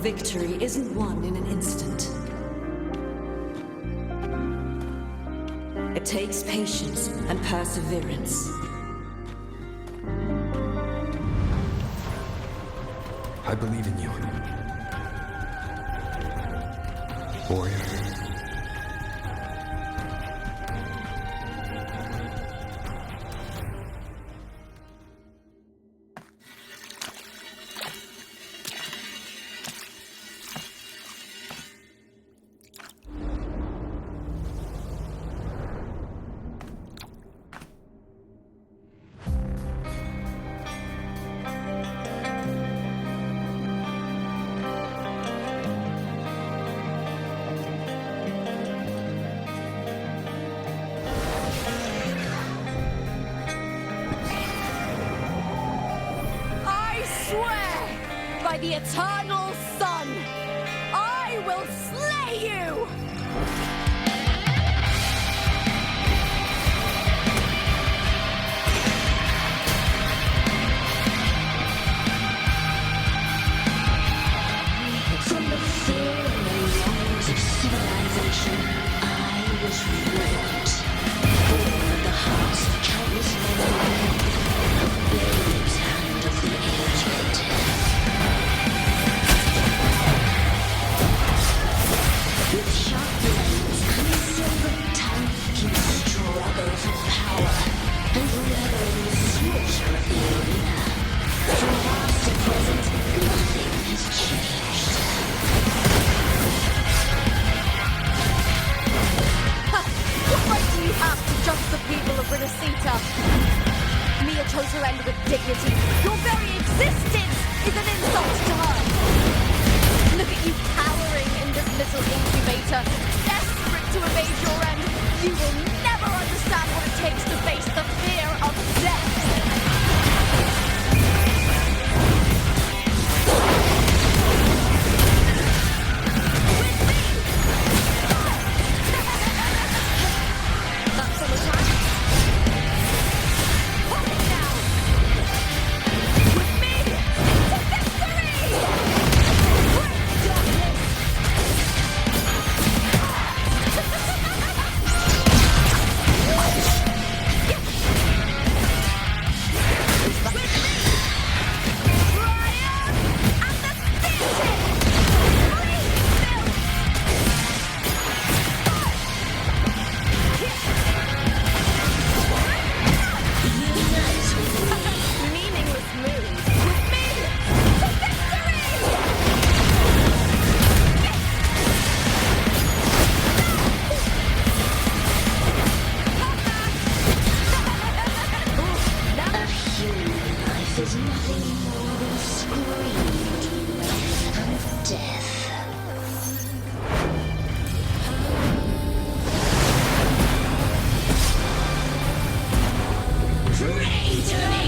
Victory isn't won in an instant. It takes patience and perseverance. I believe in you. Warrior. by the eternal sun! I will slay you! From the fear and the longings of civilization, I was ruined. Born of the hearts of countless men and women, of babes and of the aged. With sharp blades and a silver tongue, you struggle for power and revel in the slaughter of the arena. From past to present, nothing has changed. What right do you have to judge the people of Rinascita? Mia chose her end with dignity. Your very existence is an insult to her. Look at you cowering in this little incubator, desperate to evade your end. You will never understand what it takes to face the fear of death. That's on the time. Pop it down! With me to victory! Break darkness! Meaningless move. With me to victory! A human life is nothing more than screamed wrath and death. Pray to me!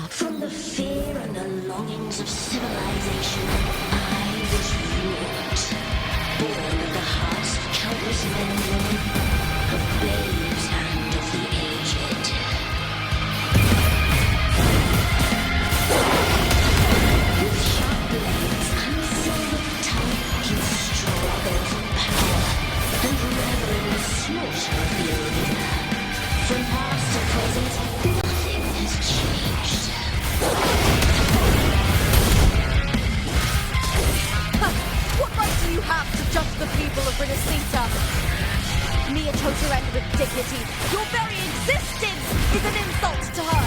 From the fear and the longings of civilization, I was ruined. Born of the hearts of countless men and women, of babes and of the aged. With sharp blades and silver tongue, you struggle for power and revel in the slaughter of the arena. From past to present, nothing has changed. What right do you have to judge the people of Rinascita? Mia chose her end with dignity. Your very existence is an insult to her.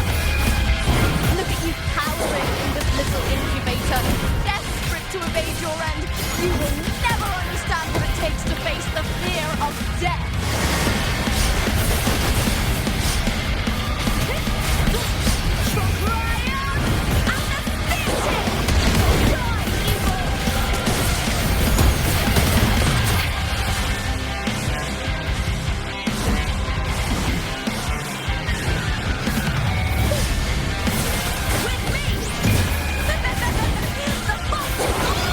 Look at you cowering in this little incubator, desperate to evade your end. You will never understand what it takes to face the fear of death. Triumph and defeated! Die, evil! With me! The boss is on!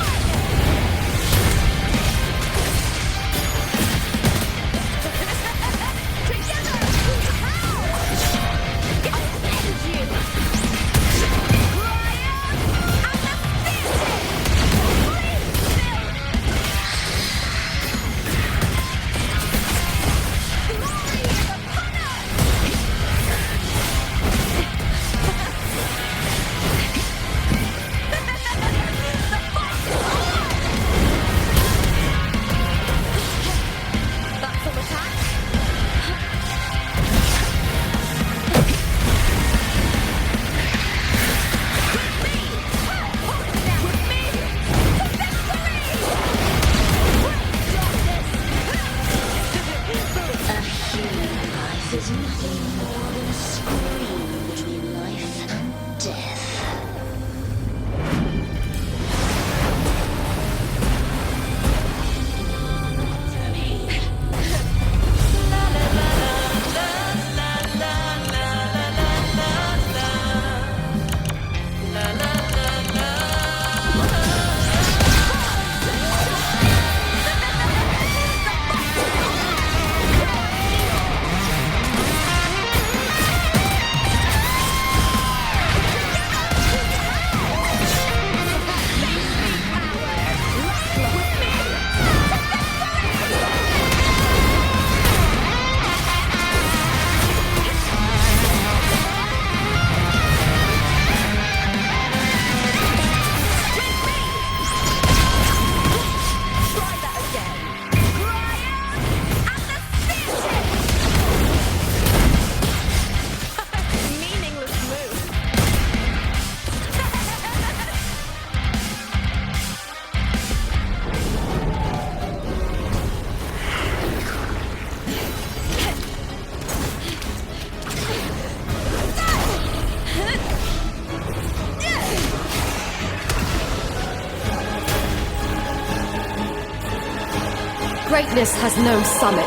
Greatness has no summit,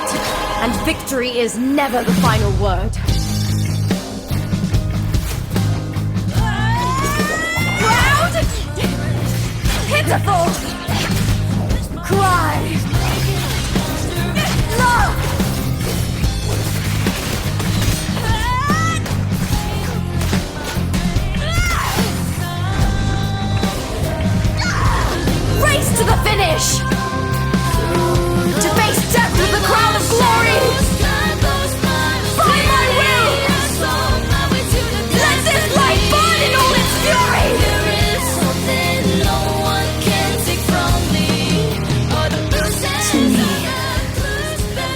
and victory is never the final word. Proud! Pitiful! Cry! Love! Race to the finish! To face death with the crown of glory! By my will! Let this light burn in all its fury! There is something no one can take from me. To me,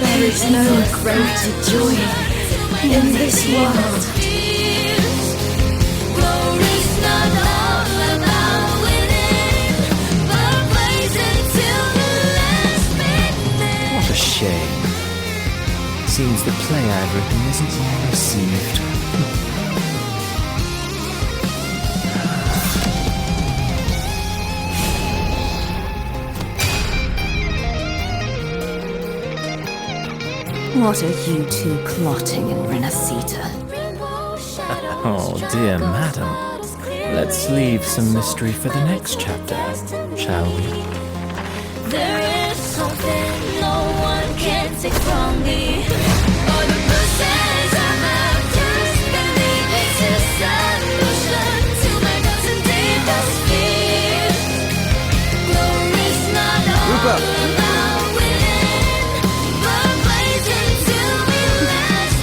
there is no greater joy in this world. What a shame. Seems the play I've written isn't well received. What are you two plotting in Rinascita? Oh, dear madam. Let's leave some mystery for the next chapter, shall we? There is something no one can take from me. All the bruises I have just believe it's a solution to my doubts and deepest fears. Glory's not all Lupa. about winning, but blazing to be last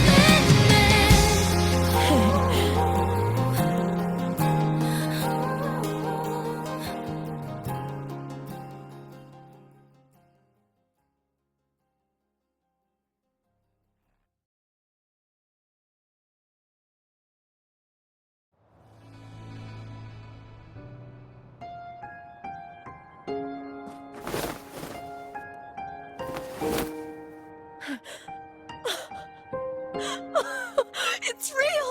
It's real!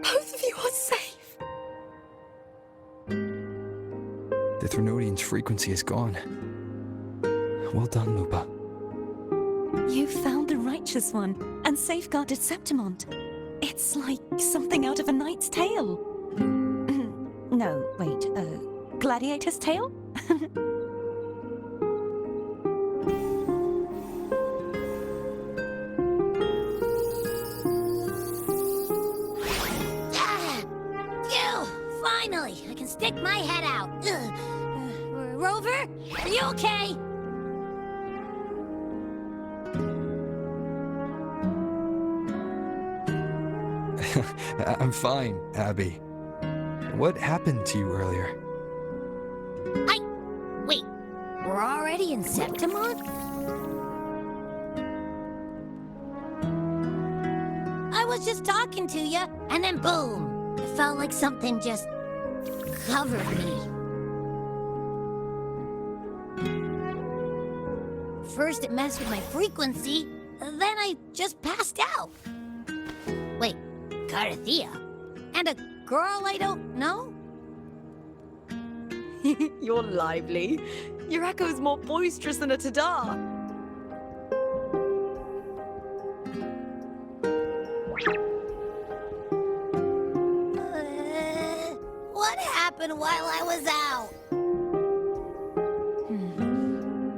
Both of you are safe. The Threnodian's frequency is gone. Well done, Lupa. You found the righteous one and safeguarded Septimont. It's like something out of a knight's tale. No, wait, gladiator's tale? Phew! Finally, I can stick my head out. Rover, are you okay? I'm fine, Abby. What happened to you earlier? Wait, we're already in Septimont? I was just talking to you, and then boom! It felt like something just covered me. First it messed with my frequency, then I just passed out. Wait, Carthea? And a girl I don't know? You're lively. Your echo's more boisterous than a tada. What happened while I was out?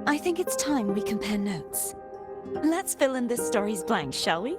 I think it's time we compare notes. Let's fill in this story's blanks, shall we?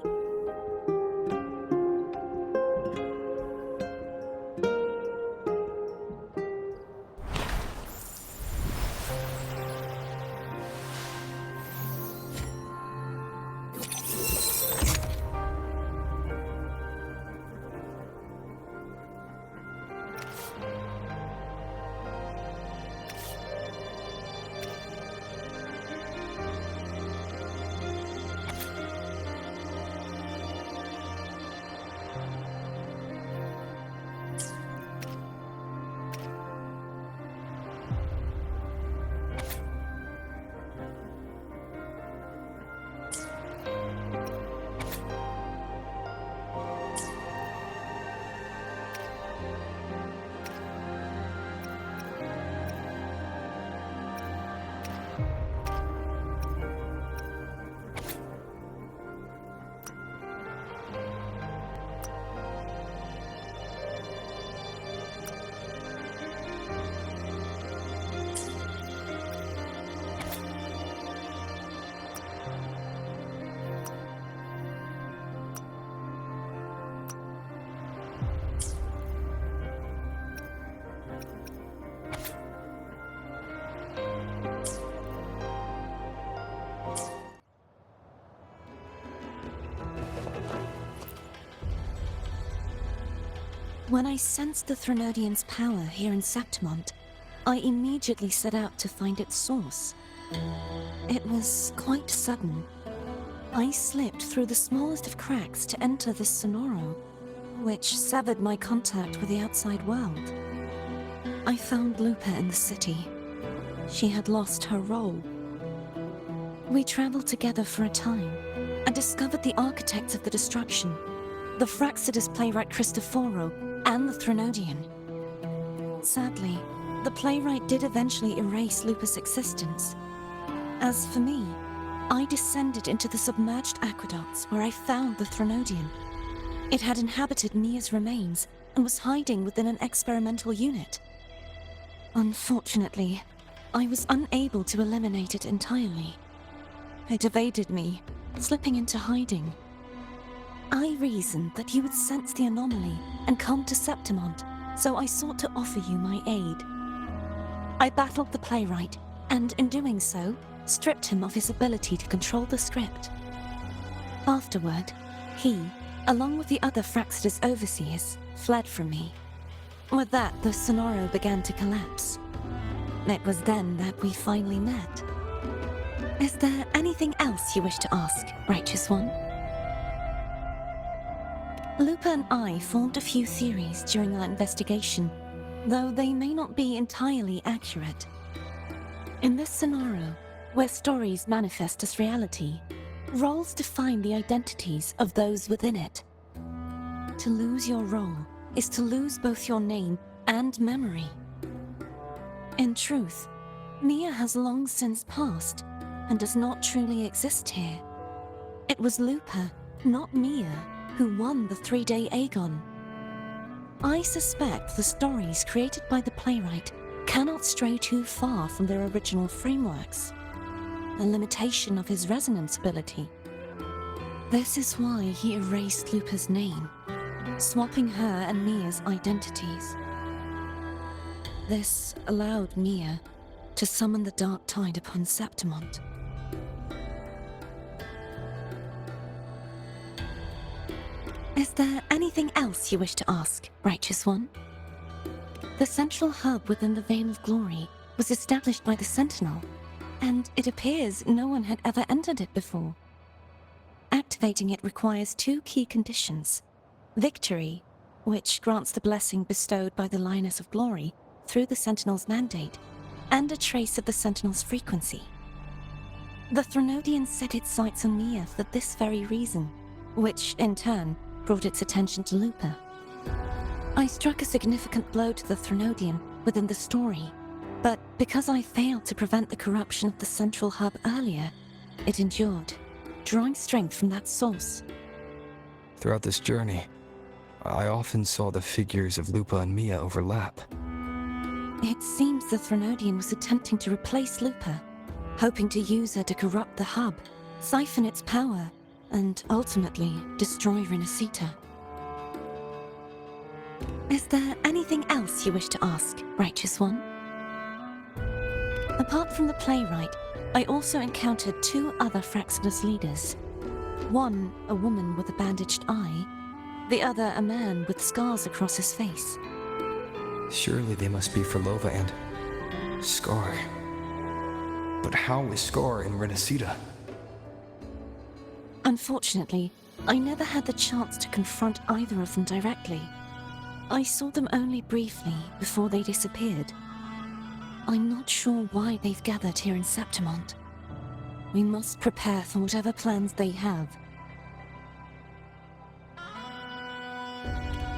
When I sensed the Threnodian's power here in Septimont, I immediately set out to find its source. It was quite sudden. I slipped through the smallest of cracks to enter this Sonoro, which severed my contact with the outside world. I found Lupa in the city. She had lost her role. We traveled together for a time and discovered the architects of the destruction, the Fraxidus playwright Cristoforo and the Threnodian. Sadly, the playwright did eventually erase Lupa's existence. As for me, I descended into the submerged aqueducts where I found the Threnodian. It had inhabited Mia's remains and was hiding within an experimental unit. Unfortunately, I was unable to eliminate it entirely. It evaded me, slipping into hiding. I reasoned that you would sense the anomaly and come to Septimont, so I sought to offer you my aid. I battled the playwright, and in doing so, stripped him of his ability to control the script. Afterward, he, along with the other Fraxidus overseers, fled from me. With that, the Sonoro began to collapse. It was then that we finally met. Is there anything else you wish to ask, Righteous One? Lupa and I formed a few theories during our investigation, though they may not be entirely accurate. In this scenario, where stories manifest as reality, roles define the identities of those within it. To lose your role is to lose both your name and memory. In truth, Mia has long since passed and does not truly exist here. It was Lupa, not Mia, who won the 3-day Aegon. I suspect the stories created by the playwright cannot stray too far from their original frameworks, a limitation of his resonance ability. This is why he erased Lupa's name, swapping her and Mia's identities. This allowed Mia to summon the dark tide upon Septimont. Is there anything else you wish to ask, Righteous One? The central hub within the Vale of Glory was established by the Sentinel, and it appears no one had ever entered it before. Activating it requires 2 key conditions: victory, which grants the blessing bestowed by the Lioness of Glory through the Sentinel's mandate, and a trace of the Sentinel's frequency. The Threnodian set its sights on Mia for this very reason, which, in turn, brought its attention to Lupa. I struck a significant blow to the Threnodian within the story, but because I failed to prevent the corruption of the central hub earlier, it endured, drawing strength from that source. Throughout this journey, I often saw the figures of Lupa and Mia overlap. It seems the Threnodian was attempting to replace Lupa, hoping to use her to corrupt the hub, siphon its power, and ultimately destroy Rinascita. Is there anything else you wish to ask, Righteous One? Apart from the playwright, I also encountered 2 other Fraxidus leaders. One, a woman with a bandaged eye, the other a man with scars across his face. Surely they must be Frolova and Scar. But how is Scar in Rinascita? Unfortunately, I never had the chance to confront either of them directly. I saw them only briefly before they disappeared. I'm not sure why they've gathered here in Septimont. We must prepare for whatever plans they have.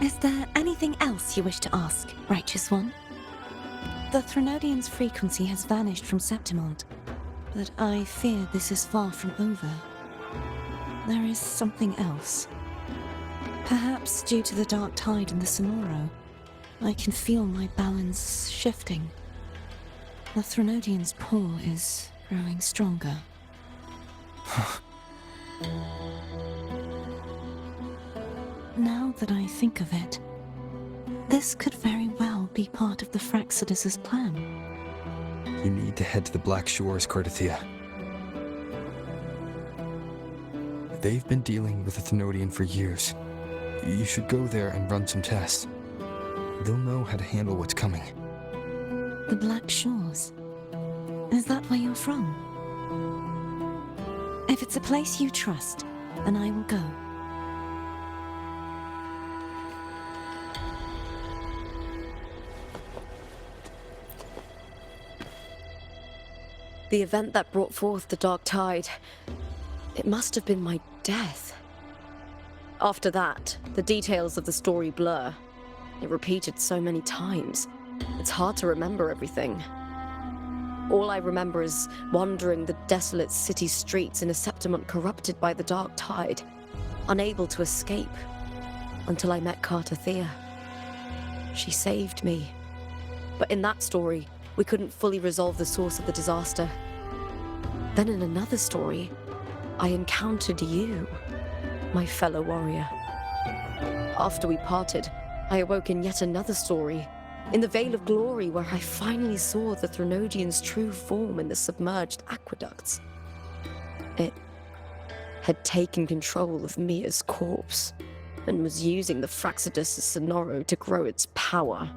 Is there anything else you wish to ask, Righteous One? The Threnodian's frequency has vanished from Septimont, but I fear this is far from over. There is something else. Perhaps due to the dark tide in the Sonoro, I can feel my balance shifting. The Threnodian's pull is growing stronger. Now that I think of it, this could very well be part of the Fraxidus' plan. You need to head to the Black Shores, Cardathia. They've been dealing with the Thenodian for years. You should go there and run some tests. they'll know how to handle what's coming. The Black Shores. Is that where you're from? If it's a place you trust, then I will go. The event that brought forth the Dark Tide, it must have been my death. After that, the details of the story blur. It repeated so many times. It's hard to remember everything. All I remember is wandering the desolate city streets in a Septimont corrupted by the Dark Tide, unable to escape, until I met Carter Thea. She saved me. But in that story, we couldn't fully resolve the source of the disaster. Then in another story, I encountered you, my fellow warrior. After we parted, I awoke in yet another story, in the Vale of Glory, where I finally saw the Threnodian's true form in the submerged aqueducts. It had taken control of Mia's corpse, and was using the Fraxidus Sonoro to grow its power.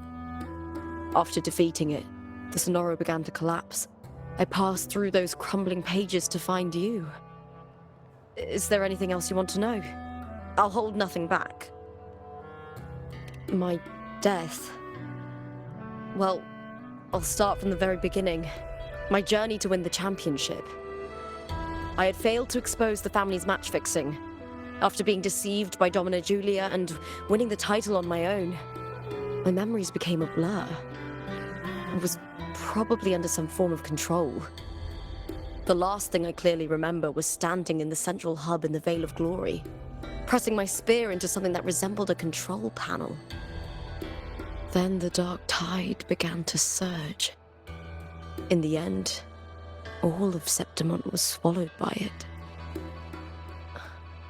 After defeating it, the Sonoro began to collapse. I passed through those crumbling pages to find you. Is there anything else you want to know? I'll hold nothing back. My death. Well, I'll start from the very beginning. My journey to win the championship. I had failed to expose the family's match fixing. After being deceived by Domina Julia and winning the title on my own, my memories became a blur. I was probably under some form of control. The last thing I clearly remember was standing in the central hub in the Vale of Glory, pressing my spear into something that resembled a control panel. Then the Dark Tide began to surge. In the end, all of Septimont was swallowed by it.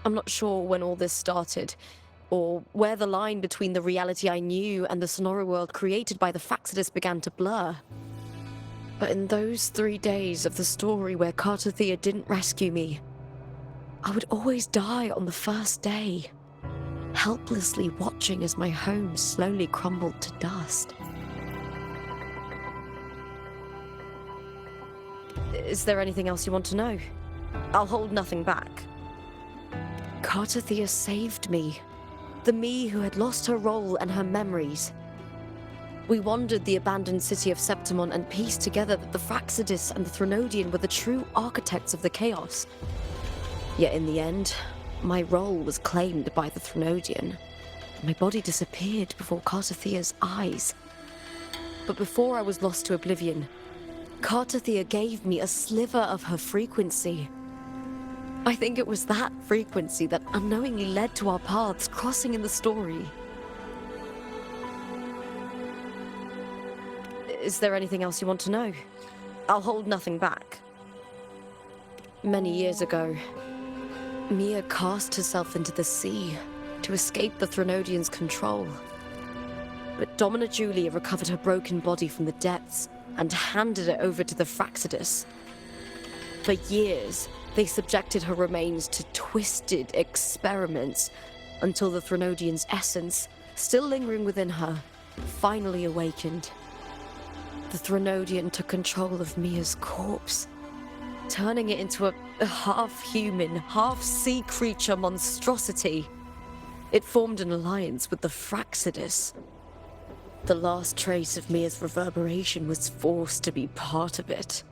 I'm not sure when all this started, or where the line between the reality I knew and the Sonoro world created by the Fraxidus began to blur. But in those 3 days of the story where Carter Thea didn't rescue me, I would always die on the first day, helplessly watching as my home slowly crumbled to dust. Is there anything else you want to know? I'll hold nothing back. Carter Thea saved me. The me who had lost her role and her memories. We wandered the abandoned city of Septimont and pieced together that the Fraxidus and the Threnodian were the true architects of the chaos. Yet in the end, my role was claimed by the Threnodian. My body disappeared before Carter Thea's eyes. But before I was lost to oblivion, Carter Thea gave me a sliver of her frequency. I think it was that frequency that unknowingly led to our paths crossing in the story. Is there anything else you want to know? I'll hold nothing back. Many years ago, Mia cast herself into the sea to escape the Threnodian's control. But Domina Julia recovered her broken body from the depths and handed it over to the Fraxidus. For years, they subjected her remains to twisted experiments until the Threnodian's essence, still lingering within her, finally awakened. The Threnodian took control of Mia's corpse, turning it into a half-human, half-sea creature monstrosity. It formed an alliance with the Fraxidus. The last trace of Mia's reverberation was forced to be part of it,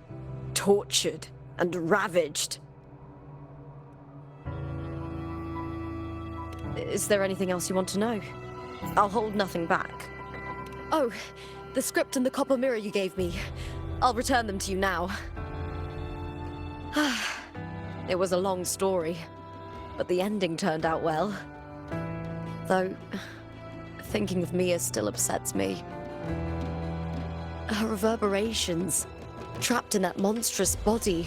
tortured and ravaged. Is there anything else you want to know? I'll hold nothing back. Oh, the script and the copper mirror you gave me. I'll return them to you now. It was a long story, but the ending turned out well. Though, thinking of Mia still upsets me. Her reverberations, trapped in that monstrous body.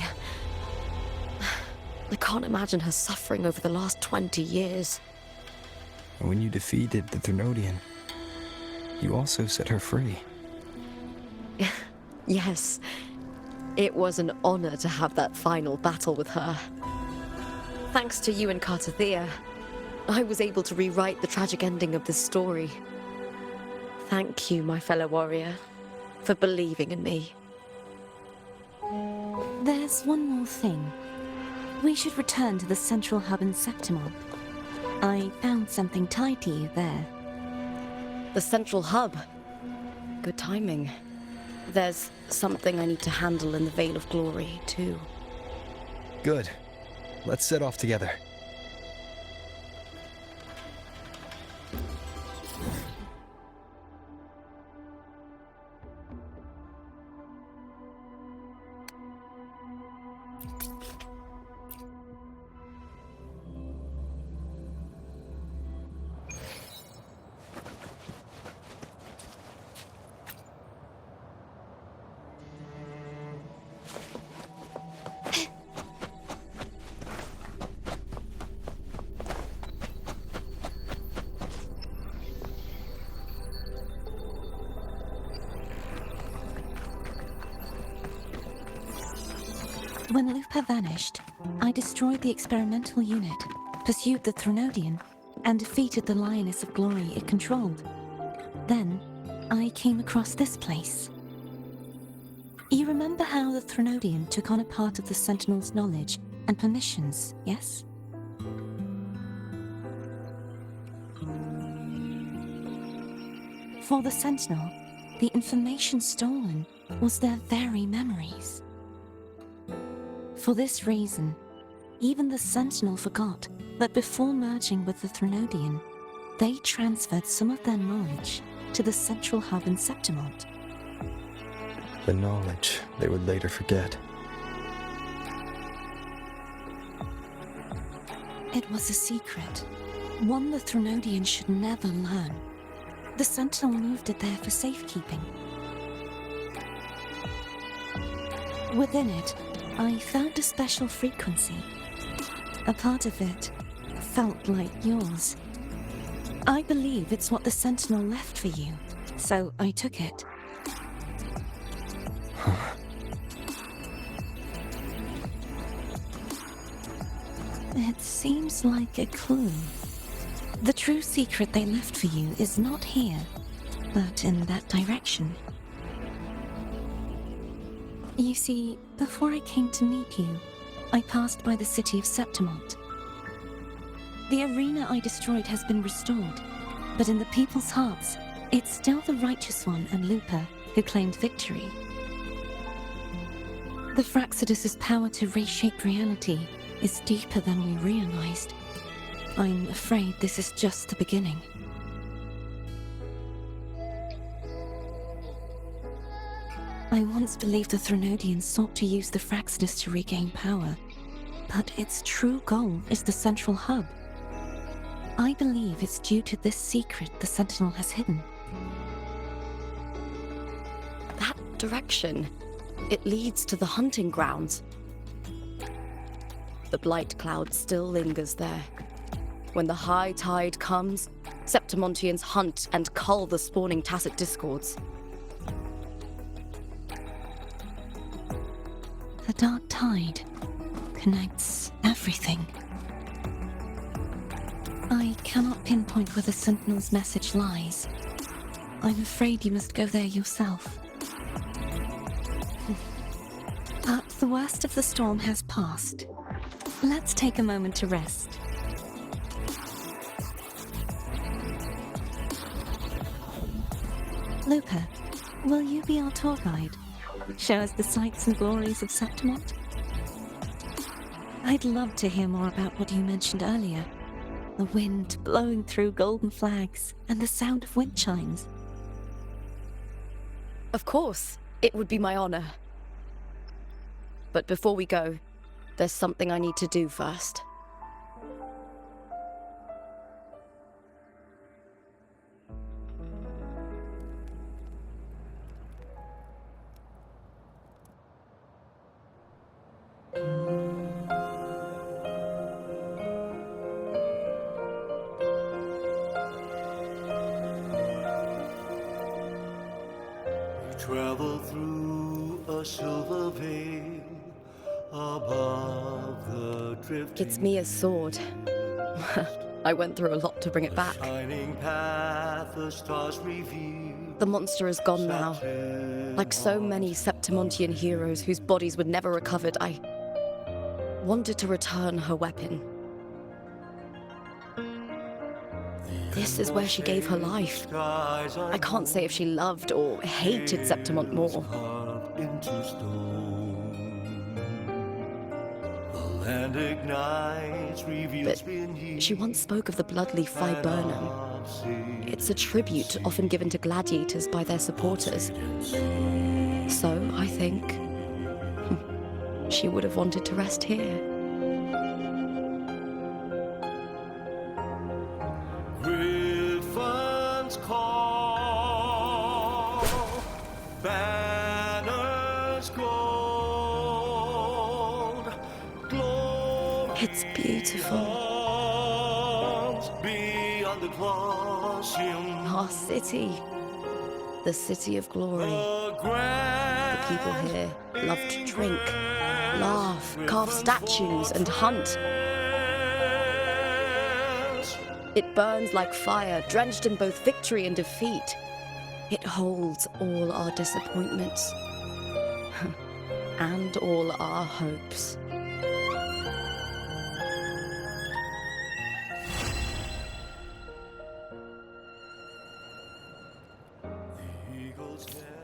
I can't imagine her suffering over the last 20 years. When you defeated the Threnodian, you also set her free. Yes, it was an honor to have that final battle with her. Thanks to you and Carter Thea, I was able to rewrite the tragic ending of this story. Thank you, my fellow warrior, for believing in me. There's one more thing. We should return to the central hub in Septimont. I found something tied to you there. The central hub. Good timing. There's something I need to handle in the Vale of Glory, too. Good. Let's set off together. When Lupa vanished, I destroyed the experimental unit, pursued the Threnodian, and defeated the Lioness of Glory it controlled. Then, I came across this place. You remember how the Threnodian took on a part of the Sentinel's knowledge and permissions, yes? For the Sentinel, the information stolen was their very memories. For this reason, even the Sentinel forgot that before merging with the Threnodian, they transferred some of their knowledge to the central hub in Septimont. The knowledge they would later forget. It was a secret, one the Threnodian should never learn. The Sentinel moved it there for safekeeping. Within it, I found a special frequency. A part of it felt like yours. I believe it's what the Sentinel left for you, so I took it. It seems like a clue. The true secret they left for you is not here, but in that direction. You see, before I came to meet you, I passed by the city of Septimont. The arena I destroyed has been restored, but in the people's hearts, it's still the Righteous One and Lupa who claimed victory. The Fraxidus' power to reshape reality is deeper than we realized. I'm afraid this is just the beginning. I once believed the Threnodians sought to use the Fraxidus to regain power, but its true goal is the central hub. I believe it's due to this secret the Sentinel has hidden. That direction, it leads to the hunting grounds. The blight cloud still lingers there. When the high tide comes, Septimontians hunt and cull the spawning Tacit Discords. The dark tide connects everything. I cannot pinpoint where the Sentinel's message lies. I'm afraid you must go there yourself. But the worst of the storm has passed. Let's take a moment to rest. Lupa, will you be our tour guide? Show us the sights and glories of Septimont? I'd love to hear more about what you mentioned earlier. The wind blowing through golden flags and the sound of wind chimes. Of course, it would be my honor. But before we go, there's something I need to do first. Travel through a silver veil above the drifting. It's Mia's sword. I went through a lot to bring it back. Shining path the stars reveal. The monster is gone now. Like so many Septimontian heroes whose bodies were never recovered, I wanted to return her weapon. This is where she gave her life. I can't say if she loved or hated Septimont more. But she once spoke of the bloodleaf viburnum. It's a tribute often given to gladiators by their supporters. So, I think, she would have wanted to rest here. Griffins call, banners gold, glory. It's beautiful. Beyond the Colosseum, Our city. The city of glory. The people here love to drink, laugh, carve statues, and hunt. It burns like fire, drenched in both victory and defeat. It holds all our disappointments and all our hopes. the eagle's head.